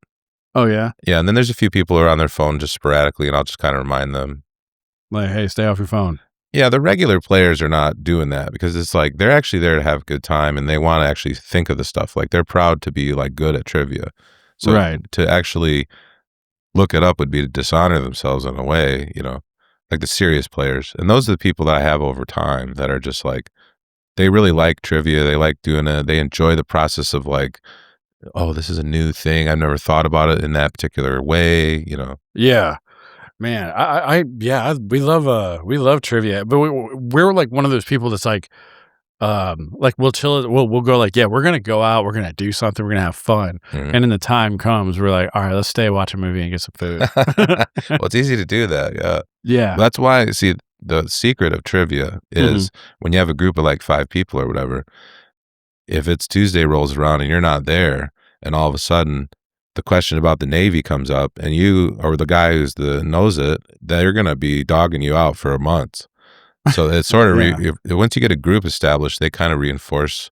Oh yeah. Yeah. And then there's a few people who are on their phone just sporadically and I'll just kind of remind them. Like, hey, stay off your phone. Yeah. The regular players are not doing that because it's like they're actually there to have a good time and they want to actually think of the stuff. Like they're proud to be like good at trivia. So Right. to actually look it up would be to dishonor themselves in a way, you know, like the serious players. And those are the people that I have over time that are just like, they really like trivia. They like doing it. They enjoy the process of like, oh, this is a new thing. I've never thought about it in that particular way, you know? Yeah. Man, we love trivia, but we're like one of those people that's like we'll chill, we'll go like, yeah, we're gonna go out, we're gonna do something, we're gonna have fun, Mhm. and then the time comes, we're like, all right, let's stay, watch a movie, and get some food. Well, it's easy to do that. Yeah. Yeah, That's why, see, the secret of trivia is when you have a group of like 5 people or whatever, if it's Tuesday rolls around and you're not there, and all of a sudden the question about the Navy comes up and you or the guy who's knows it, they're going to be dogging you out for a month. So it's sort of, once you get a group established, they kind of reinforce,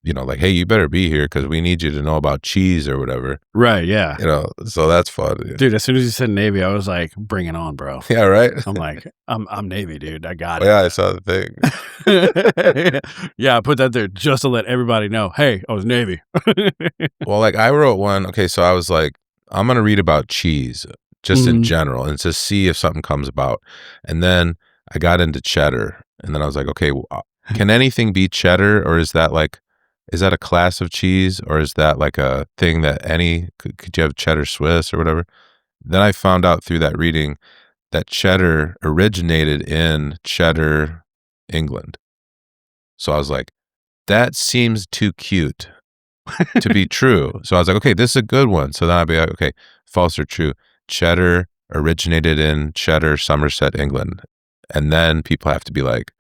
you know, like, hey, you better be here because we need you to know about cheese or whatever. right, yeah. You know, so that's fun. Dude, as soon as you said Navy, I was like, bring it on, bro. Yeah, right? I'm like, I'm Navy, dude. I got Oh, yeah, I saw the thing. it. Yeah, I put that there just to let everybody know, hey, I was Navy. Well, like I wrote one. Okay, so I was like, I'm going to read about cheese just in Mhm. general and to see if something comes about. And then I got into cheddar. And then I was like, okay, can anything be cheddar? Or is that a class of cheese? Or is that like a thing that could you have cheddar Swiss or whatever? Then I found out through that reading that cheddar originated in Cheddar, England. So I was like, that seems too cute to be true. So I was like, okay, this is a good one. So then I'd be like, okay, false or true. Cheddar originated in Cheddar, Somerset, England. And then people have to be like,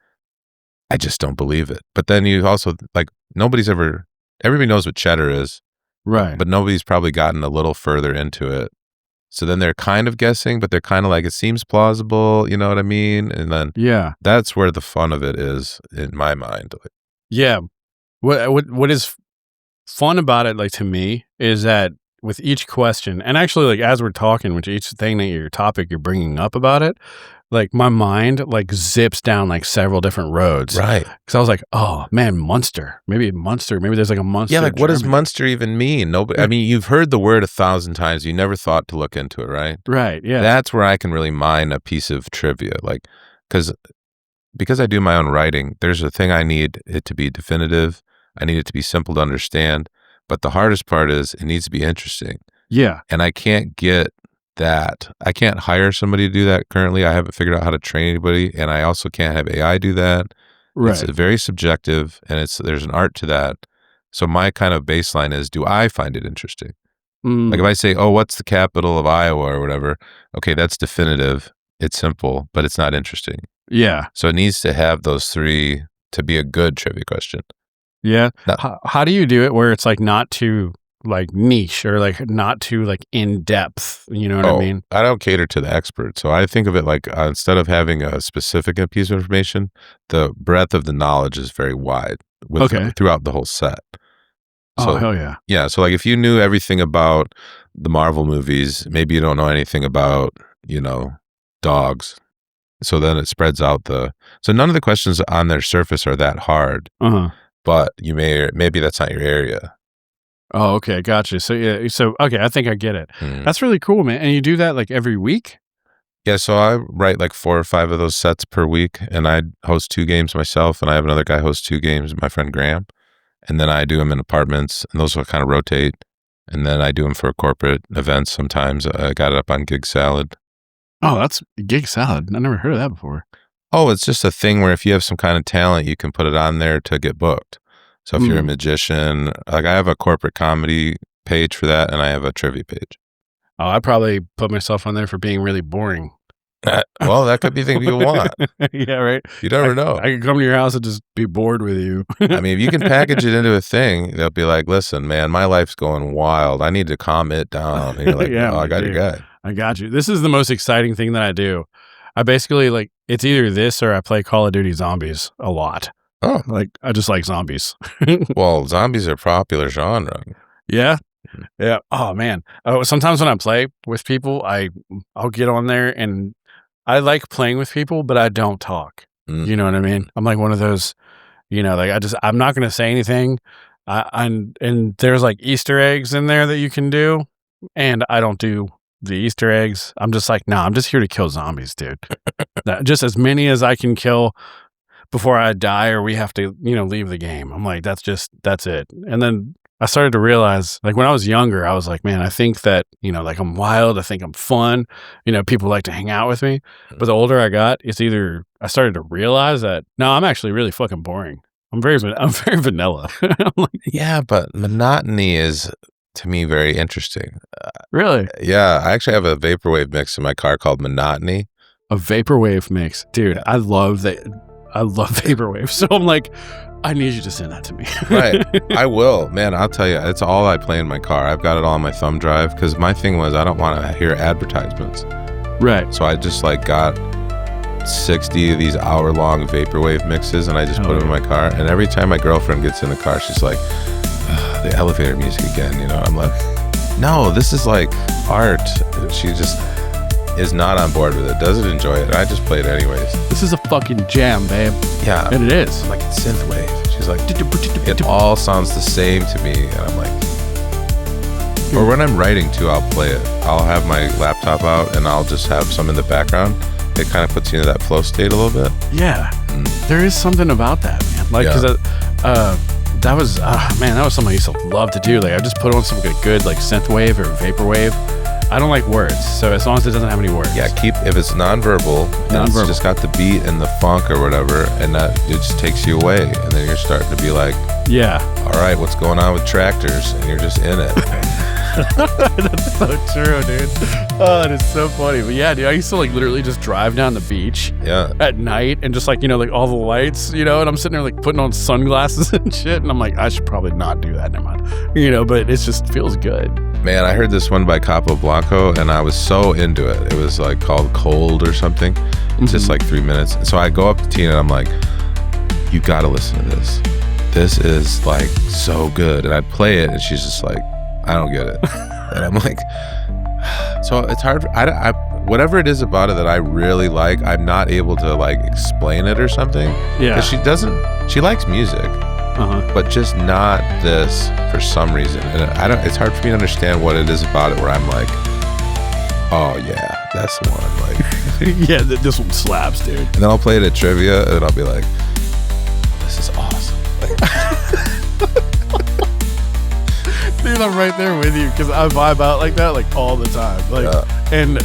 I just don't believe it. But then you also like, everybody knows what cheddar is, Right. but nobody's probably gotten a little further into it. So then they're kind of guessing, but they're kind of like, it seems plausible. You know what I mean? And then Yeah. that's where the fun of it is in my mind. Yeah. What is fun about it, like to me, is that with each question, and actually, like as we're talking, with each thing that your topic you're bringing up about it, like my mind like zips down like several different roads. Right. Because I was like, oh man, Munster. Maybe there's like a Munster. Yeah, like what does German. Munster even mean? Nobody. I mean, you've heard the word 1,000 times. You never thought to look into it, right? Right. Yeah. That's where I can really mine a piece of trivia, like because I do my own writing. There's a thing I need it to be definitive. I need it to be simple to understand. But the hardest part is it needs to be interesting, yeah. and I can't get that. I can't hire somebody to do that currently. I haven't figured out how to train anybody, and I also can't have AI do that. Right. It's very subjective, and there's an art to that. So my kind of baseline is, do I find it interesting? Like if I say, oh, what's the capital of Iowa or whatever? Okay, that's definitive. It's simple, but it's not interesting. Yeah. So it needs to have those 3 to be a good trivia question. Yeah. No. How do you do it where it's like not too like niche or like not too like in depth? You know what I mean? I don't cater to the expert. So I think of it like instead of having a specific piece of information, the breadth of the knowledge is very wide throughout the whole set. So, hell yeah. Yeah. So like if you knew everything about the Marvel movies, maybe you don't know anything about, dogs. So then it spreads out so none of the questions on their surface are that hard, but maybe that's not your area. Oh, okay. Gotcha. So yeah. So, okay. I think I get it. That's really cool, man. And you do that like every week? Yeah. So I write like 4 or 5 of those sets per week, and I host 2 games myself, and I have another guy host 2 games, my friend Graham. And then I do them in apartments, and those will kind of rotate. And then I do them for corporate events sometimes. I got it up on Gig Salad. Oh, that's Gig Salad. I never heard of that before. Oh, it's just a thing where if you have some kind of talent, you can put it on there to get booked. So if you're a magician, like I have a corporate comedy page for that, and I have a trivia page. Oh, I probably put myself on there for being really boring. Well, that could be the thing people want. Yeah, right. You never know. I can come to your house and just be bored with you. I mean, if you can package it into a thing, they'll be like, listen, man, my life's going wild. I need to calm it down. And you're like, yeah, I got your guy. I got you. This is the most exciting thing that I do. I basically like, it's either this or I play Call of Duty Zombies a lot. Oh. Like, I just like zombies. Well, zombies are a popular genre. Yeah. Yeah. Oh, man. Sometimes when I play with people, I'll get on there and I like playing with people, but I don't talk. You know what I mean? I'm like one of those, like I'm not going to say anything. And there's like Easter eggs in there that you can do. And I don't do the Easter eggs. I'm just like, I'm just here to kill zombies, dude. Just as many as I can kill before I die or we have to, leave the game. I'm like, that's it. And then I started to realize, like when I was younger, I was like, man, I think that, like I'm wild. I think I'm fun. People like to hang out with me. But the older I got, it's either I started to realize that, no, I'm actually really fucking boring. I'm very vanilla. Yeah, but monotony is, to me, very interesting. Really? Yeah, I actually have a Vaporwave mix in my car called Monotony. A Vaporwave mix. Dude, I love that. I love Vaporwave. So I'm like, I need you to send that to me. Right. I will. Man, I'll tell you, it's all I play in my car. I've got it all on my thumb drive because my thing was I don't want to hear advertisements. Right. So I just got 60 of these hour-long Vaporwave mixes, and I just put them in my car. And every time my girlfriend gets in the car, she's like, the elevator music again. I'm like, no, this is like art. She just is not on board with it, doesn't enjoy it. I just play it anyways. This is a fucking jam, babe. Yeah. And it is. I'm like, it's synthwave. She's like, it all sounds the same to me. And I'm like, or when I'm writing too, I'll play it. I'll have my laptop out and I'll just have some in the background. It kind of puts you into that flow state a little bit. Yeah. There is something about that, man. Like, because that was something I used to love to do. Like, I just put on some good like synthwave or vaporwave. I don't like words, so as long as it doesn't have any words. Yeah, if it's nonverbal, and it's just got the beat and the funk or whatever, and that it just takes you away, and then you're starting to be like, yeah, all right, what's going on with tractors? And you're just in it. That's so true, dude. Oh, it is so funny. But yeah, dude, I used to like literally just drive down the beach at night and just like, like all the lights, and I'm sitting there like putting on sunglasses and shit. And I'm like, I should probably not do that. Never mind. But it just feels good. Man, I heard this one by Capo Blanco and I was so into it. It was like called Cold or something. It's just like 3 minutes. And so I go up to Tina and I'm like, you got to listen to this. This is like so good. And I play it and she's just like, I don't get it. And I'm like, so it's hard. I whatever it is about it that I really like, I'm not able to like explain it or something. Yeah. Because she likes music, but just not this for some reason. And it's hard for me to understand what it is about it where I'm like, oh yeah, that's the one. Like, yeah, this one slaps, dude. And then I'll play it at trivia and I'll be like, this is awesome. Dude, I'm right there with you because I vibe out like that like all the time. Like, and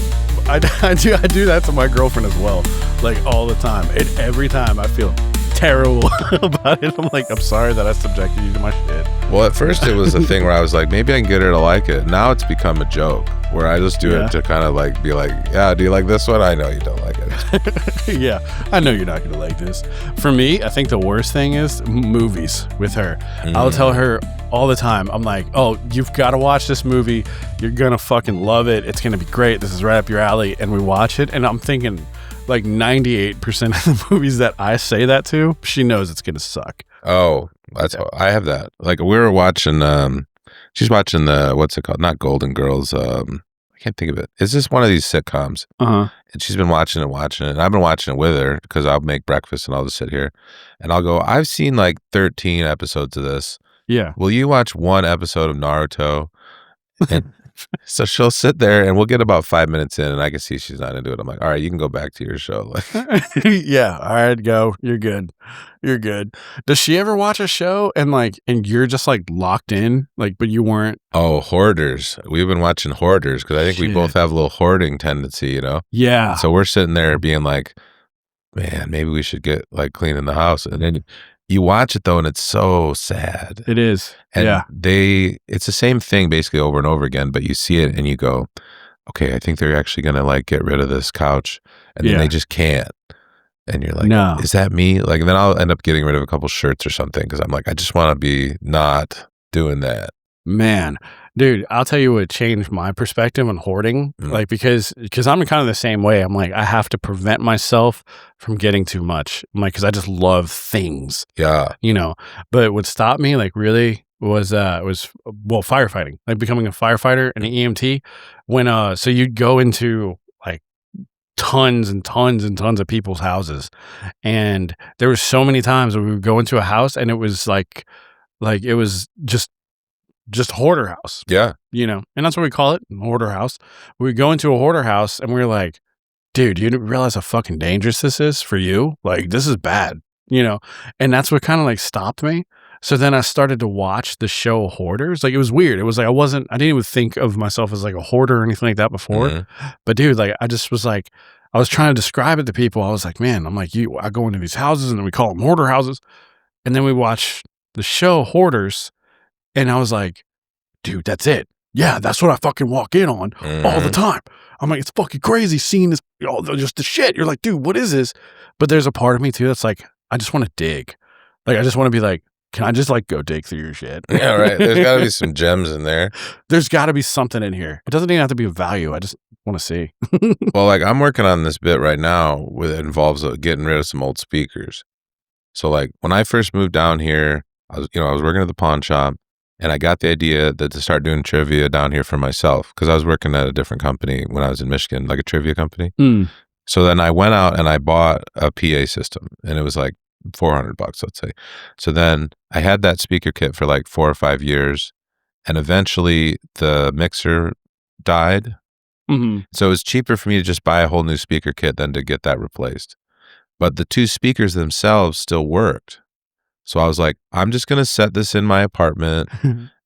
I do that to my girlfriend as well, like all the time. And every time I feel terrible about it. I'm like, I'm sorry that I subjected you to my shit. Well, at first it was a thing where I was like, maybe I can get her to like it. Now it's become a joke where I just do it to kind of like be like, yeah, do you like this one? I know you don't like it. Yeah, I know you're not going to like this. For me, I think the worst thing is movies with her. I'll tell her all the time, I'm like, oh, you've got to watch this movie. You're going to fucking love it. It's going to be great. This is right up your alley. And we watch it. And I'm thinking like 98% of the movies that I say that to, she knows it's going to suck. Oh, I have that. Like we were watching, she's watching what's it called? Not Golden Girls. I can't think of it. It's just one of these sitcoms. Uh-huh. And she's been watching it. And I've been watching it with her because I'll make breakfast and I'll just sit here and I'll go, I've seen like 13 episodes of this. Yeah. Will you watch one episode of Naruto? And so she'll sit there and we'll get about 5 minutes in and I can see she's not into it. I'm like, all right, you can go back to your show. Yeah. All right, go. You're good. You're good. Does she ever watch a show and you're just like locked in, but you weren't? Oh, Hoarders. We've been watching Hoarders because I think we both have a little hoarding tendency, you know? Yeah. So we're sitting there being like, man, maybe we should get cleaning the house. And then you watch it though, and it's so sad. It is. And yeah. It's the same thing basically over and over again, but you see it and you go, okay, I think they're actually going to get rid of this couch. And then they just can't. And you're like, no. Is that me? And then I'll end up getting rid of a couple shirts or something because I'm like, I just want to be not doing that. Man, dude, I'll tell you what changed my perspective on hoarding. Because I'm kind of the same way. I'm like, I have to prevent myself from getting too much. I'm like, because I just love things. Yeah. But what stopped me really was firefighting, becoming a firefighter and an EMT. When so you'd go into tons and tons and tons of people's houses, and there were so many times where we would go into a house and it was like it was just hoarder house. Yeah. And that's what we call it, hoarder house. We would go into a hoarder house and we were like, dude, you didn't realize how fucking dangerous this is for you? This is bad, and that's what kind of stopped me. So then I started to watch the show Hoarders. It was weird. It was I didn't even think of myself as a hoarder or anything like that before. Mm-hmm. But dude, I just was I was trying to describe it to people. I was like, man, I go into these houses and then we call them hoarder houses. And then we watch the show Hoarders. And I was like, dude, that's it. Yeah, that's what I fucking walk in on all the time. I'm like, it's fucking crazy seeing this, just the shit. You're like, dude, what is this? But there's a part of me too that's I just want to dig. I just want to be can I just go dig through your shit? Yeah, right. There's got to be some gems in there. There's got to be something in here. It doesn't even have to be of value. I just want to see. Well, I'm working on this bit right now that involves getting rid of some old speakers. So when I first moved down here, I was working at the pawn shop and I got the idea to start doing trivia down here for myself because I was working at a different company when I was in Michigan, a trivia company. So then I went out and I bought a PA system and it was $400, let's say. So then I had that speaker kit for 4 or 5 years, and eventually the mixer died. Mm-hmm. So it was cheaper for me to just buy a whole new speaker kit than to get that replaced. But the two speakers themselves still worked. So I was like, I'm just going to set this in my apartment,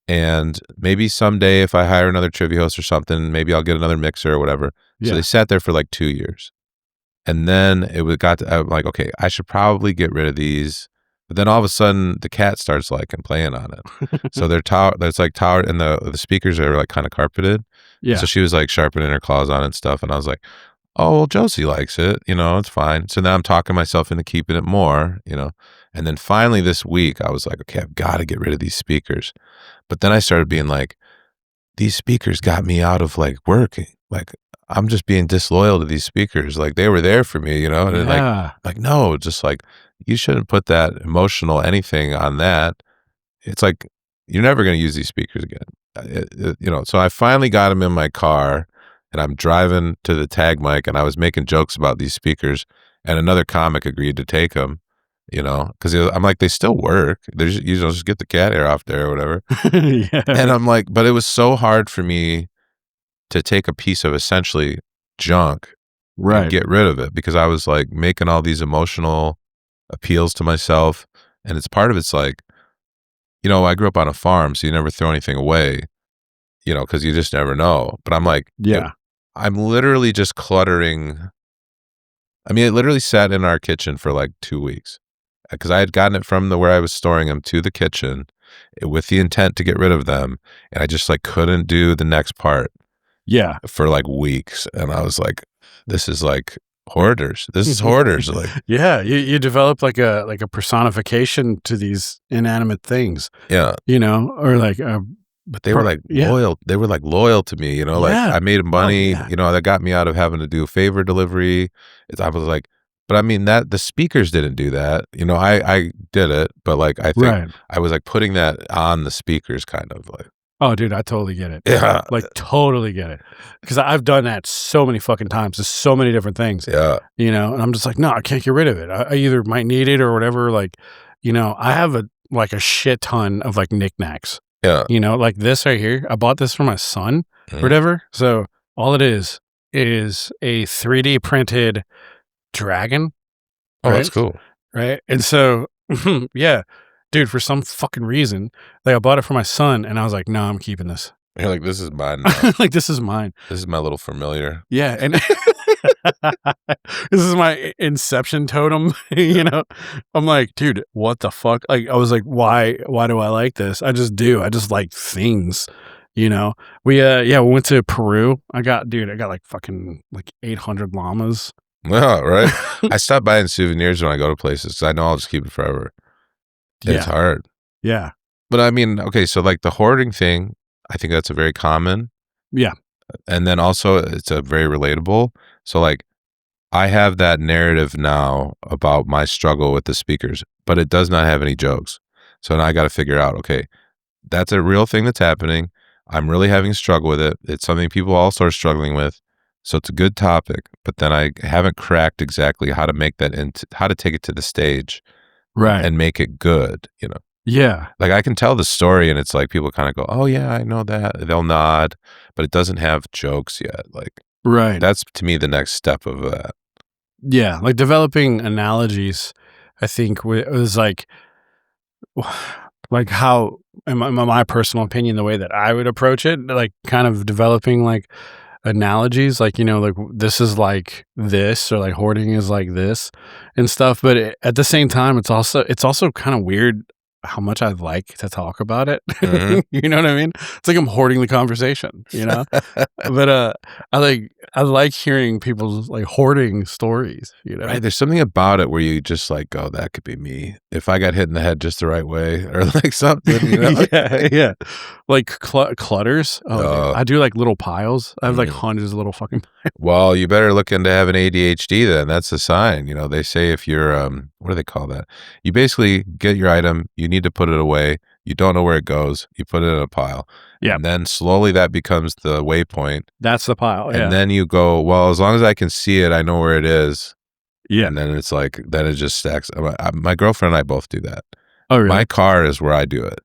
and maybe someday if I hire another trivia host or something, maybe I'll get another mixer or whatever. Yeah. So they sat there for 2 years. And then I'm like, okay, I should probably get rid of these. But then all of a sudden the cat starts and playing on it. So it's towered and the speakers are kind of carpeted. Yeah. So she was sharpening her claws on it and stuff. And I was like, oh, well, Josie likes it, it's fine. So now I'm talking myself into keeping it more, and then finally this week I was like, okay, I've got to get rid of these speakers. But then I started being these speakers got me out of working. I'm just being disloyal to these speakers. They were there for me, and yeah. No, just you shouldn't put that emotional anything on that. It's you're never going to use these speakers again. So I finally got them in my car and I'm driving to the tag mic and I was making jokes about these speakers and another comic agreed to take them, because I'm they still work. They're just get the cat hair off there or whatever. Yeah. And I'm but it was so hard for me to take a piece of essentially junk and get rid of it because I was making all these emotional appeals to myself. And it's part of it's I grew up on a farm, so you never throw anything away, because you just never know. But I'm yeah, I'm literally just cluttering. I mean, it literally sat in our kitchen for 2 weeks because I had gotten it from where I was storing them to the kitchen with the intent to get rid of them. And I just couldn't do the next part. Yeah. For weeks. And I was this is hoarders. This is hoarders. Like, yeah, you develop like a personification to these inanimate things, yeah. or like But they were like yeah. loyal. They were like loyal to me, like Yeah. I made money, yeah. that got me out of having to do favor delivery. I was like, but I mean that the speakers didn't do that. I did it, but like I think Right. I was like putting that on the speakers kind of like. Oh, dude, I totally get it. Yeah. Like totally get it. Because I've done that so many fucking times. There's so many different things. Yeah. And I'm just like, no, I can't get rid of it. I either might need it or whatever. Like, I have a shit ton of like knickknacks. Yeah. Like this right here. I bought this for my son or Mhm. whatever. So all it is a 3D printed dragon. Oh, right? that's cool. Right. And so, yeah, dude, for some fucking reason, like I bought it for my son and I was like, no, I'm keeping this. You're like, this is mine now. Like, this is mine. This is my little familiar. Yeah. And this is my inception totem, I'm like, dude, what the fuck? Like, I was like, why do I like this? I just do. I just like things, we went to Peru. I got like fucking like 800 llamas. Yeah, right. I stop buying souvenirs when I go to places because I know I'll just keep it forever. It's hard. Yeah. But I mean, okay, so like the hoarding thing, I think that's a very common. Yeah. And then also it's a very relatable. So like I have that narrative now about my struggle with the speakers, but it does not have any jokes. So now I got to figure out, okay, that's a real thing that's happening. I'm really having a struggle with it. It's something people also are struggling with. So it's a good topic, but then I haven't cracked exactly how to make that how to take it to the stage. Right. And make it good, Yeah. Like I can tell the story and it's like people kind of go, oh yeah, I know that. They'll nod, but it doesn't have jokes yet. Like, Right. that's to me the next step of that. Yeah. Like developing analogies, I think was like how, in my personal opinion, the way that I would approach it, like kind of developing like analogies, like, like this is like this, or like hoarding is like this and stuff. But at the same time, it's also kind of weird how much I like to talk about it. Mhm. You know what I mean? It's like I'm hoarding the conversation, but I like hearing people's like hoarding stories, Right. There's something about it where you just like, oh, that could be me. If I got hit in the head just the right way or like something, yeah. Like clutters. Oh, dude. I do like little piles. I have like Mhm. hundreds of little fucking Well, you better look into having ADHD then. That's a sign. They say if you're, what do they call that? You basically get your item, you need to put it away. You don't know where it goes. You put it in a pile. Yeah. And then slowly that becomes the waypoint. That's the pile. Yeah. And then you go, well, as long as I can see it, I know where it is. Yeah. And then it's like, then it just stacks. My girlfriend and I both do that. Oh, really? My car is where I do it.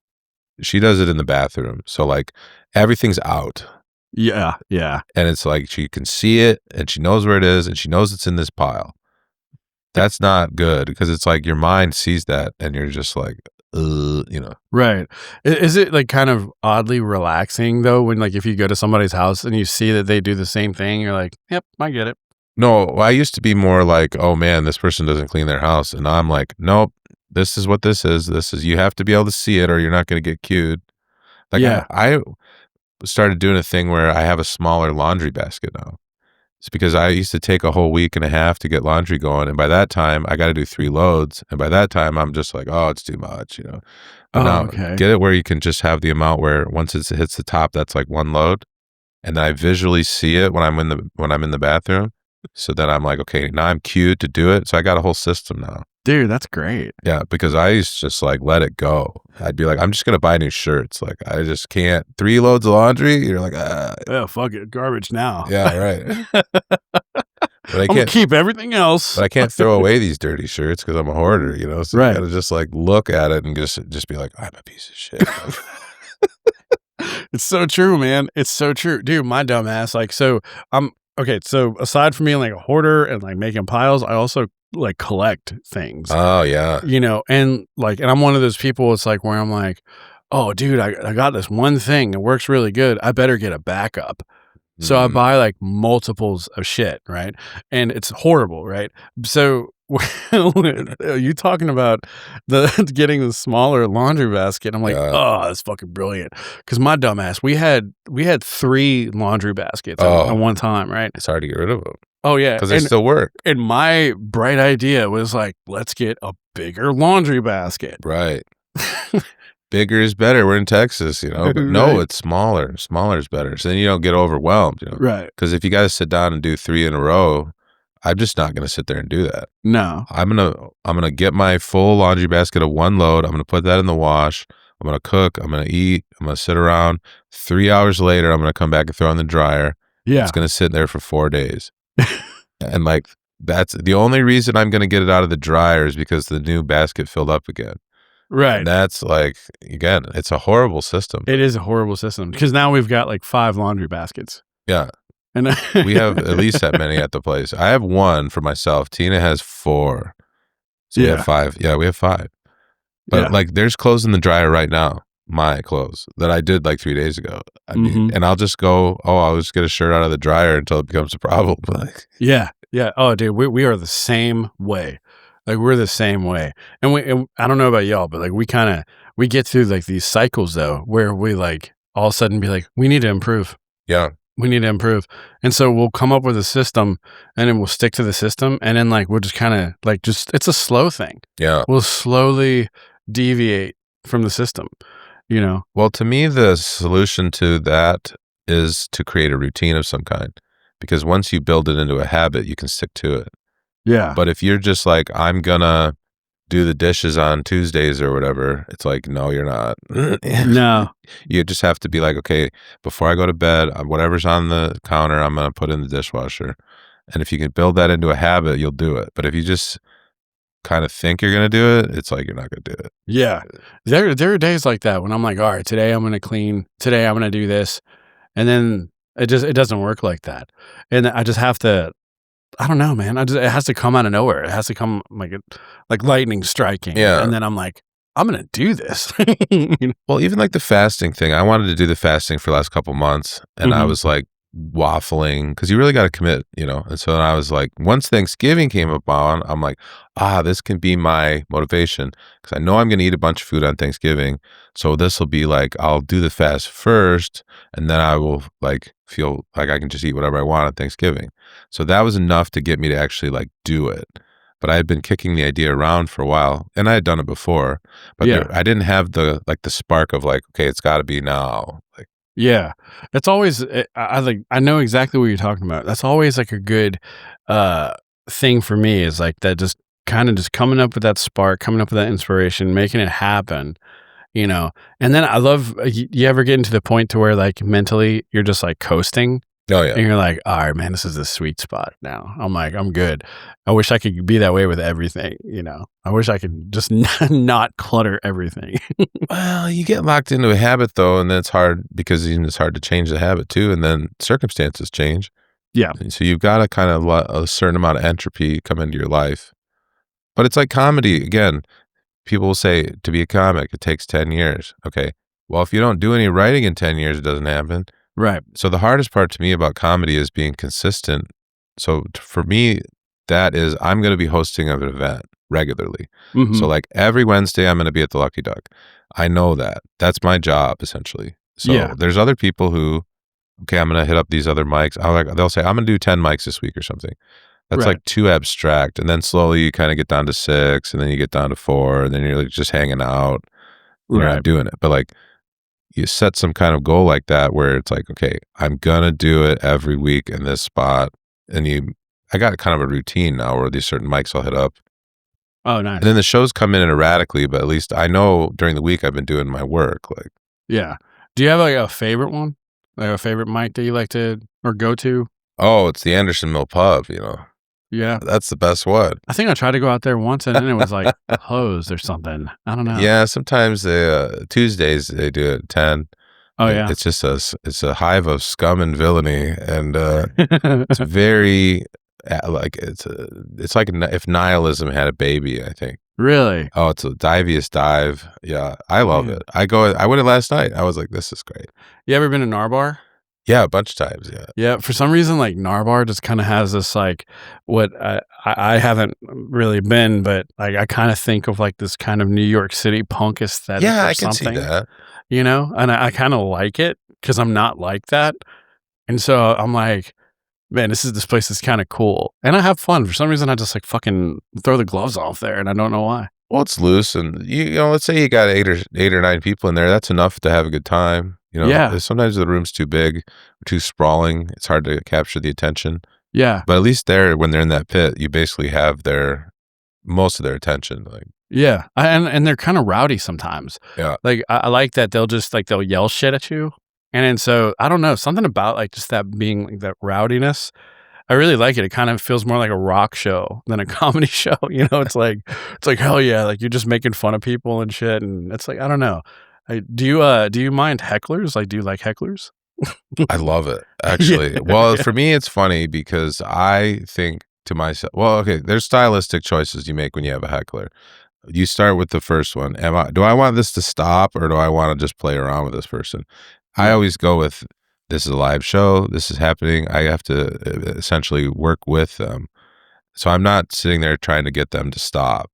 She does it in the bathroom. So like everything's out. Yeah. Yeah. And it's like she can see it and she knows where it is and she knows it's in this pile. That's not good because it's like your mind sees that and you're just like, Right. Is it like kind of oddly relaxing though when like if you go to somebody's house and you see that they do the same thing, you're like, yep, I get it. No, I used to be more like, oh man, this person doesn't clean their house. And now I'm like, nope, this is what this is. You have to be able to see it or you're not going to get cued. Like Yeah. I started doing a thing where I have a smaller laundry basket now. It's because I used to take a whole week and a half to get laundry going. And by that time, I got to do 3 loads. And by that time, I'm just like, oh, it's too much, But now okay. get it where you can just have the amount where once it hits the top, that's like 1 load. And then I visually see it when I'm in the bathroom. So then I'm like, okay, now I'm cued to do it. So I got a whole system now. Dude, that's great. Yeah, because I used to just like let it go. I'd be like, I'm just going to buy new shirts. Like, I just can't. 3 loads of laundry? You're like, Oh, fuck it. Garbage now. Yeah, right. But I'm going to keep everything else. But I can't throw away these dirty shirts because I'm a hoarder, So Right. you got to just like look at it and just be like, I'm a piece of shit. It's so true, man. It's so true. Dude, my dumb ass. Like, so okay. So aside from being like a hoarder and like making piles, I also like collect things. Oh yeah. And I'm one of those people. It's like where I'm like, oh, dude, I got this one thing. It works really good. I better get a backup. So I buy like multiples of shit, right? And it's horrible, right? So Are you talking about the getting the smaller laundry basket? I'm like, Yeah. oh, that's fucking brilliant. Because my dumbass, we had 3 laundry baskets at one time, right? It's hard to get rid of them Oh yeah, because they still work. and my bright idea was like, let's get a bigger laundry basket. Right. Bigger is better. We're in Texas, but no, Right. it's smaller. Smaller is better. So then you don't get overwhelmed, Right. Because if you got to sit down and do 3 in a row, I'm just not going to sit there and do that. No. I'm gonna get my full laundry basket of one load. I'm gonna put that in the wash. I'm gonna cook. I'm gonna eat. I'm gonna sit around. 3 hours later, I'm gonna come back and throw in the dryer. Yeah. It's gonna sit there for 4 days. And like that's the only reason I'm gonna get it out of the dryer is because the new basket filled up again. Right. And that's like, again, it's a horrible system. It is a horrible system because now we've got like 5 laundry baskets. Yeah. And We have at least that many at the place. I have 1 for myself. Tina has 4. So we have 5. Yeah, we have 5. But like there's clothes in the dryer right now, my clothes that I did like 3 days ago. I mean, and I'll just go, I'll just get a shirt out of the dryer until it becomes a problem. Like, yeah. Oh, dude, we are the same way. Like we're the same way. And I don't know about y'all, but like we get through like these cycles though, where we like all of a sudden be like, we need to improve. yeah. We need to improve. And so we'll come up with a system and then we'll stick to the system. And then like, we'll just kind of like, it's a slow thing. Yeah. We'll slowly deviate from the system, Well, to me, the solution to that is to create a routine of some kind, because once you build it into a habit, you can stick to it. Yeah. But if you're just like, I'm gonna do the dishes on Tuesdays or whatever, it's like, no, you're not. No. You just have to be like, okay, before I go to bed, whatever's on the counter, I'm gonna put in the dishwasher. And if you can build that into a habit, you'll do it. But if you just kind of think you're gonna do it, it's like you're not gonna do it. Yeah. There are days like that when I'm like, all right, today I'm going to clean. Today I'm going to do this. And then it doesn't work like that. And I just have to, I don't know, man. It has to come out of nowhere. It has to come like lightning striking. Yeah. And then I'm like, I'm going to do this. Well, even like the fasting thing, I wanted to do the fasting for the last couple months, and I was like waffling because you really got to commit, And so then I was like, once Thanksgiving came about, I'm like, this can be my motivation because I know I'm going to eat a bunch of food on Thanksgiving. So this will be like, I'll do the fast first, and then I will like feel like I can just eat whatever I want on Thanksgiving. So that was enough to get me to actually like do it. But I had been kicking the idea around for a while, and I had done it before, but I didn't have the spark of like, okay, it's got to be now. Like, yeah, that's always. I know exactly what you're talking about. That's always like a good thing for me. Is like that, just kind of just coming up with that spark, coming up with that inspiration, making it happen. And then I love. You ever get into the point to where like mentally you're just like coasting. Oh yeah. And you're like, all right, man, this is the sweet spot now. I'm like, I'm good. I wish I could be that way with everything, I wish I could just not clutter everything. Well, you get locked into a habit though, and then it's hard because it's hard to change the habit too, and then circumstances change. Yeah. And so you've got to kind of let a certain amount of entropy come into your life. But it's like comedy. Again, people will say to be a comic, it takes 10 years. Okay. Well, if you don't do any writing in 10 years, it doesn't happen. Right. So the hardest part to me about comedy is being consistent. So for me, that is, I'm going to be hosting an event regularly. Mm-hmm. So like every Wednesday, I'm going to be at the Lucky Duck. I know that. That's my job essentially. So there's other people who, okay, I'm going to hit up these other mics. They'll say, I'm going to do 10 mics this week or something. That's like too abstract. And then slowly you kind of get down to 6, and then you get down to 4, and then you're like just hanging out. You're not doing it. But like, you set some kind of goal like that where it's like, okay, I'm gonna do it every week in this spot, and I got kind of a routine now where these certain mics I'll hit up. Oh, nice. And then the shows come in erratically, but at least I know during the week I've been doing my work. Like, yeah. Do you have like a favorite one, like a favorite mic that you like to or go to? Oh, it's the Anderson Mill Pub. Yeah, that's the best one. I think I tried to go out there once, and then it was like closed or something. I don't know. Yeah, sometimes Tuesdays they do it at 10. Oh yeah, it's just it's a hive of scum and villainy, and it's very it's like if nihilism had a baby. I think. Really? Oh, it's a diviest dive. Yeah, I love it. I went last night. I was like, this is great. You ever been to Narbar? Yeah, a bunch of times. Yeah. Yeah, for some reason, like Narbar just kind of has this like what I haven't really been, but like I kind of think of like this kind of New York City punk aesthetic Yeah, or I can see something, that. you know, and I kind of like it because I'm not like that, and so I'm like, man, this place is kind of cool, and I have fun. For some reason, I just like fucking throw the gloves off there, and I don't know why. Well, it's loose, and you know, let's say you got eight or nine people in there. That's enough to have a good time. You know, Yeah, sometimes the room's too big, too sprawling. It's hard to capture the attention. yeah, But at least there, when they're in that pit, you basically have most of their attention. Like, yeah, and they're kind of rowdy sometimes. yeah, Like I like that they'll yell shit at you, and then so I don't know, something about like just that being like that rowdiness. I really like it. It kind of feels more like a rock show than a comedy show. You know, it's like hell yeah, like you're just making fun of people and shit, and it's like I don't know. Do you mind hecklers? Like, do you like hecklers? I love it, Yeah, actually. Well, yeah, for me, it's funny because I think to myself, well, okay, there's stylistic choices you make when you have a heckler. You start with the first one. Do I want this to stop or do I want to just play around with this person? I yeah, always go with this is a live show. This is happening. I have to essentially work with them. So I'm not sitting there trying to get them to stop.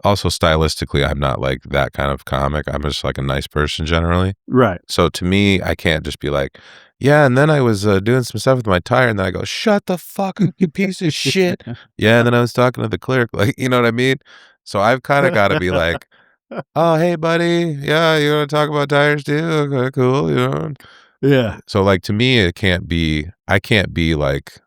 Also, stylistically, I'm not like that kind of comic. I'm just like a nice person generally. right. So to me, I can't just be like, yeah, and then I was doing some stuff with my tire, and then I go, shut the fuck up, you piece of shit. Yeah, and then I was talking to the clerk, like, you know what I mean? So I've kind of got to be like, oh, hey, buddy, yeah, you want to talk about tires too? Okay, cool, you know. Yeah, So like to me, I can't be like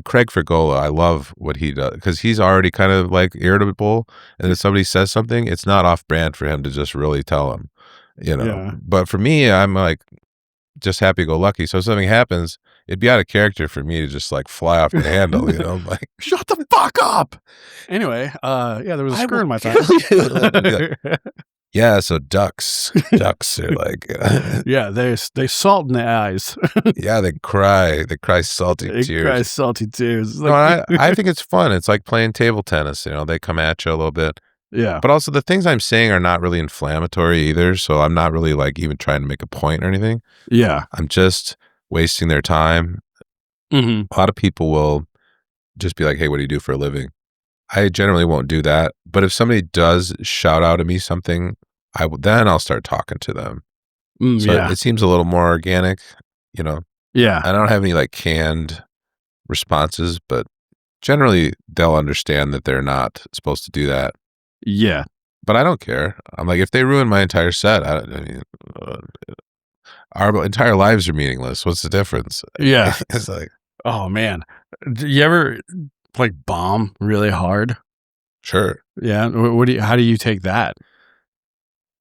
Craig Fergola. I love what he does because he's already kind of like irritable, and if somebody says something, it's not off brand for him to just really tell him, you know. yeah. But for me, I'm like just happy go lucky. So if something happens, it'd be out of character for me to just like fly off the handle, you know. Like, shut the fuck up. Anyway, yeah, there was a I screw will in my kill you. tire. Yeah, so ducks are like, Yeah, they salt in the eyes. yeah, they cry salty They tears. cry salty tears. It's No, like, I think it's fun. It's like playing table tennis. You know, they come at you a little bit, yeah, but also the things I'm saying are not really inflammatory either. So I'm not really like even trying to make a point or anything. yeah. I'm just wasting their time. Hmm. A lot of people will just be like, "Hey, what do you do for a living?" I generally won't do that. But if somebody does shout out at me something, then I'll start talking to them. So Yeah, it seems a little more organic. You know, yeah, I don't have any like canned responses, but generally they'll understand that they're not supposed to do that. yeah, But I don't care. I'm like, if they ruin my entire set, I mean, uh, our entire lives are meaningless. What's the difference? yeah. It's like, Oh man, do you ever like bomb really hard? sure. Yeah. What do you? How do you take that?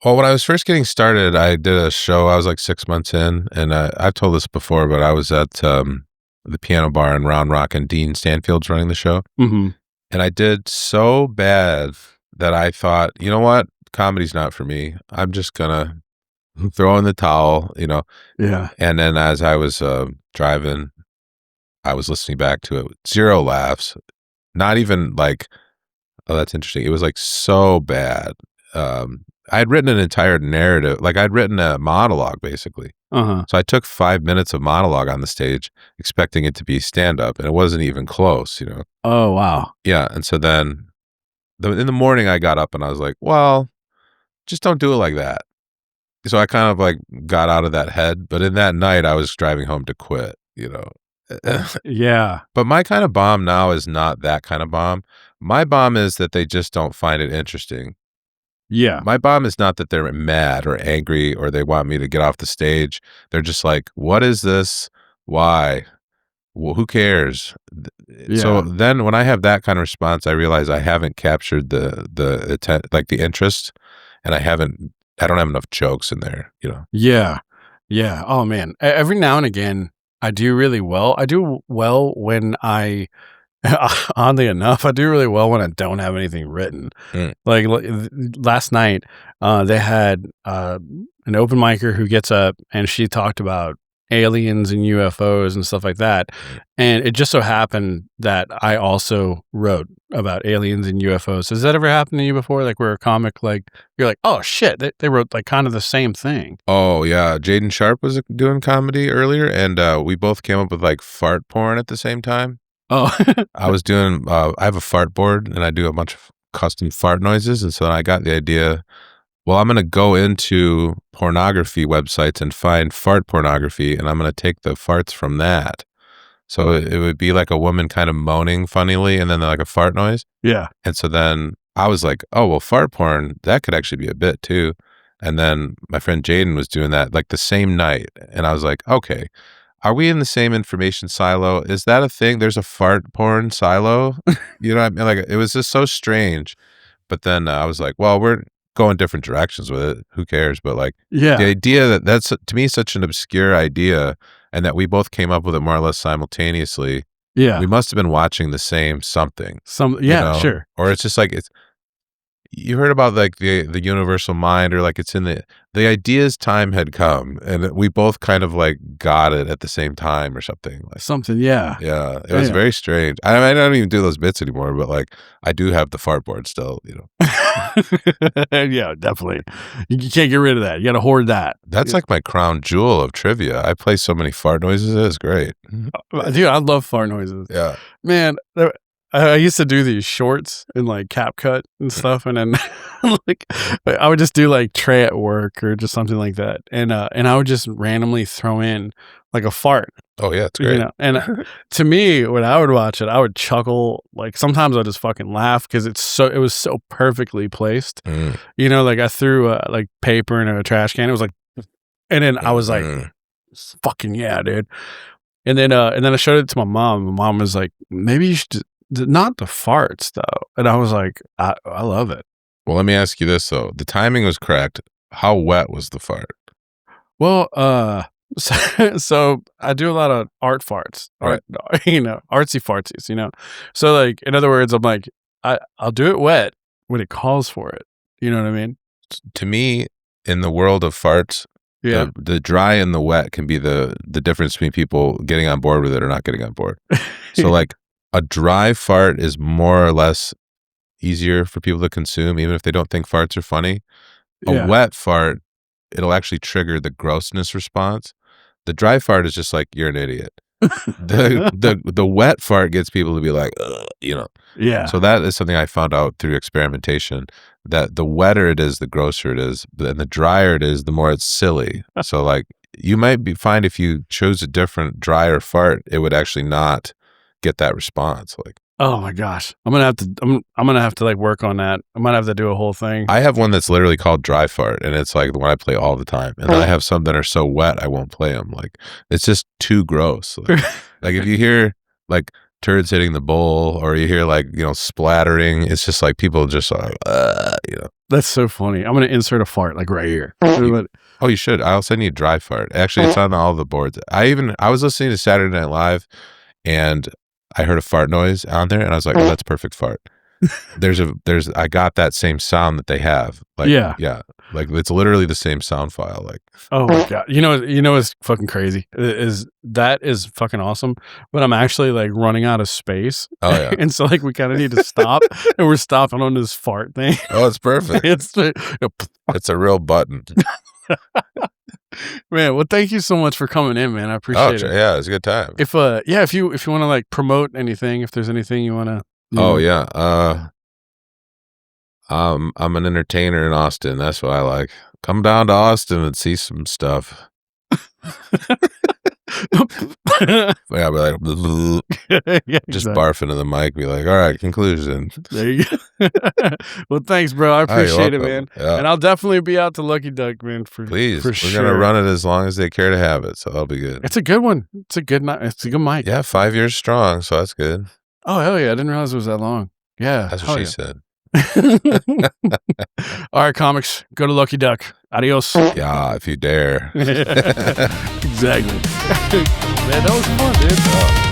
Well, when I was first getting started, I did a show. I was like 6 months in, and I've told this before, but I was at the piano bar in Round Rock, and Dean Stanfield's running the show. Hmm. And I did so bad that I thought, you know what? Comedy's not for me. I'm just going to throw in the towel, you know. Yeah. And then as I was driving, I was listening back to it. Zero laughs. Not even like, oh, that's interesting. It was like so bad. I had written an entire narrative, like I'd written a monologue basically. Uh-huh. So I took 5 minutes of monologue on the stage, expecting it to be stand up, and it wasn't even close, you know? Oh wow. Yeah. And so then in the morning, I got up and I was like, well, just don't do it like that. So I kind of like got out of that head. But in that night, I was driving home to quit, you know? Yeah. But my kind of bomb now is not that kind of bomb. My bomb is that they just don't find it interesting. Yeah. My bomb is not that they're mad or angry or they want me to get off the stage. They're just like, what is this? Why? Well, who cares? So Yeah. then when I have that kind of response, I realize I haven't captured like the interest, and I don't have enough jokes in there, you know? Yeah. Yeah. Oh man. Every now and again, I do really well. I do well when oddly enough, I do really well when I don't have anything written. Mm. Like last night, they had an open micer who gets up and she talked about aliens and UFOs and stuff like that. And it just so happened that I also wrote about aliens and UFOs. Has that ever happened to you before? Like where a comic, like you're like, oh shit, they wrote like kind of the same thing. Oh yeah, Jaden Sharp was doing comedy earlier, and we both came up with like fart porn at the same time. Oh, I was doing. I have a fart board, and I do a bunch of custom fart noises, and so I got the idea. Well, I'm going to go into pornography websites and find fart pornography, and I'm going to take the farts from that. So it would be like a woman kind of moaning funnily, and then like a fart noise. yeah. And so then I was like, oh, well, fart porn, that could actually be a bit too. And then my friend Jaden was doing that like the same night. And I was like, okay, are we in the same information silo? Is that a thing? There's a fart porn silo? You know what I mean? Like, it was just so strange. But then I was like, well, we're going different directions with it. Who cares? But like Yeah. the idea that's to me such an obscure idea, and that we both came up with it more or less simultaneously. Yeah. We must have been watching the same something. Yeah, you know? sure. Or it's just like you heard about like the universal mind, or like it's in the ideas time had come, and we both kind of like got it at the same time or something. Like, Something, yeah. yeah, it was very strange. I don't even do those bits anymore, but like I do have the fart board still, you know. Yeah, definitely. You can't get rid of that. You got to hoard that. That's like my crown jewel of trivia. I play so many fart noises. It's great. Dude, I love fart noises. Yeah. Man, I used to do these shorts in like CapCut and stuff, and then like I would just do like Trey at work or just something like that, and I would just randomly throw in like a fart. Oh yeah, it's great. You know, and to me, when I would watch it, I would chuckle. Like sometimes I just fucking laugh because it was so perfectly placed. You know, like I threw like paper in a trash can. It was like, and then I was like, "Fucking yeah, dude!" And then I showed it to my mom. My mom was like, "Maybe you should not the farts though." And I was like, "I love it." Well, let me ask you this though: the timing was correct. How wet was the fart? Well, so I do a lot of art farts, Right. you know, artsy fartsies, you know. So like, in other words, I'm like, I'll do it wet when it calls for it. You know what I mean? To me, in the world of farts, Yeah. the dry and the wet can be the difference between people getting on board with it or not getting on board. So like a dry fart is more or less easier for people to consume, even if they don't think farts are funny. Yeah. A wet fart, it'll actually trigger the grossness response. The dry fart is just like, you're an idiot. The wet fart gets people to be like, ugh, you know. Yeah. So that is something I found out through experimentation, that the wetter it is, the grosser it is, and the drier it is, the more it's silly. So like you might find if you chose a different drier fart, it would actually not get that response. Like, oh my gosh, I'm gonna have to like work on that. I might have to do a whole thing. I have one that's literally called dry fart, and it's like the one I play all the time. And then I have some that are so wet I won't play them. Like it's just too gross. Like if you hear like turds hitting the bowl, or you hear like, you know, splattering, it's just like people just like, you know. That's so funny. I'm gonna insert a fart like right here. Oh, you should. I'll send you a dry fart. Actually, it's on all the boards. I was listening to Saturday Night Live, and I heard a fart noise on there, and I was like, "Oh, that's perfect fart." I got that same sound that they have. Like, yeah, like it's literally the same sound file. Like, oh my god, you know, it's fucking crazy. That is fucking awesome. But I'm actually like running out of space. Oh yeah, and so like we kind of need to stop, and we're stopping on this fart thing. Oh, it's perfect. It's a real button. Man, well, thank you so much for coming in, man. I appreciate it. Yeah, it's a good time. If you want to like promote anything, if there's anything you want to. Oh yeah, I'm an entertainer in Austin. That's what I like. Come down to Austin and see some stuff. Yeah, be like, yeah, just exactly. barf into the mic. Be like, all right, conclusion. There you go. Well, thanks, bro. I appreciate it, man. Yeah. And I'll definitely be out to Lucky Duck, man. Please, for we're sure. gonna run it as long as they care to have it, so that'll be good. It's a good one. It's a good mic. Yeah, 5 years strong, so that's good. Oh hell yeah! I didn't realize it was that long. Yeah, That's what she said. All right, comics, go to Lucky Duck. Adios. Yeah, if you dare. Exactly. Man, that was fun, dude.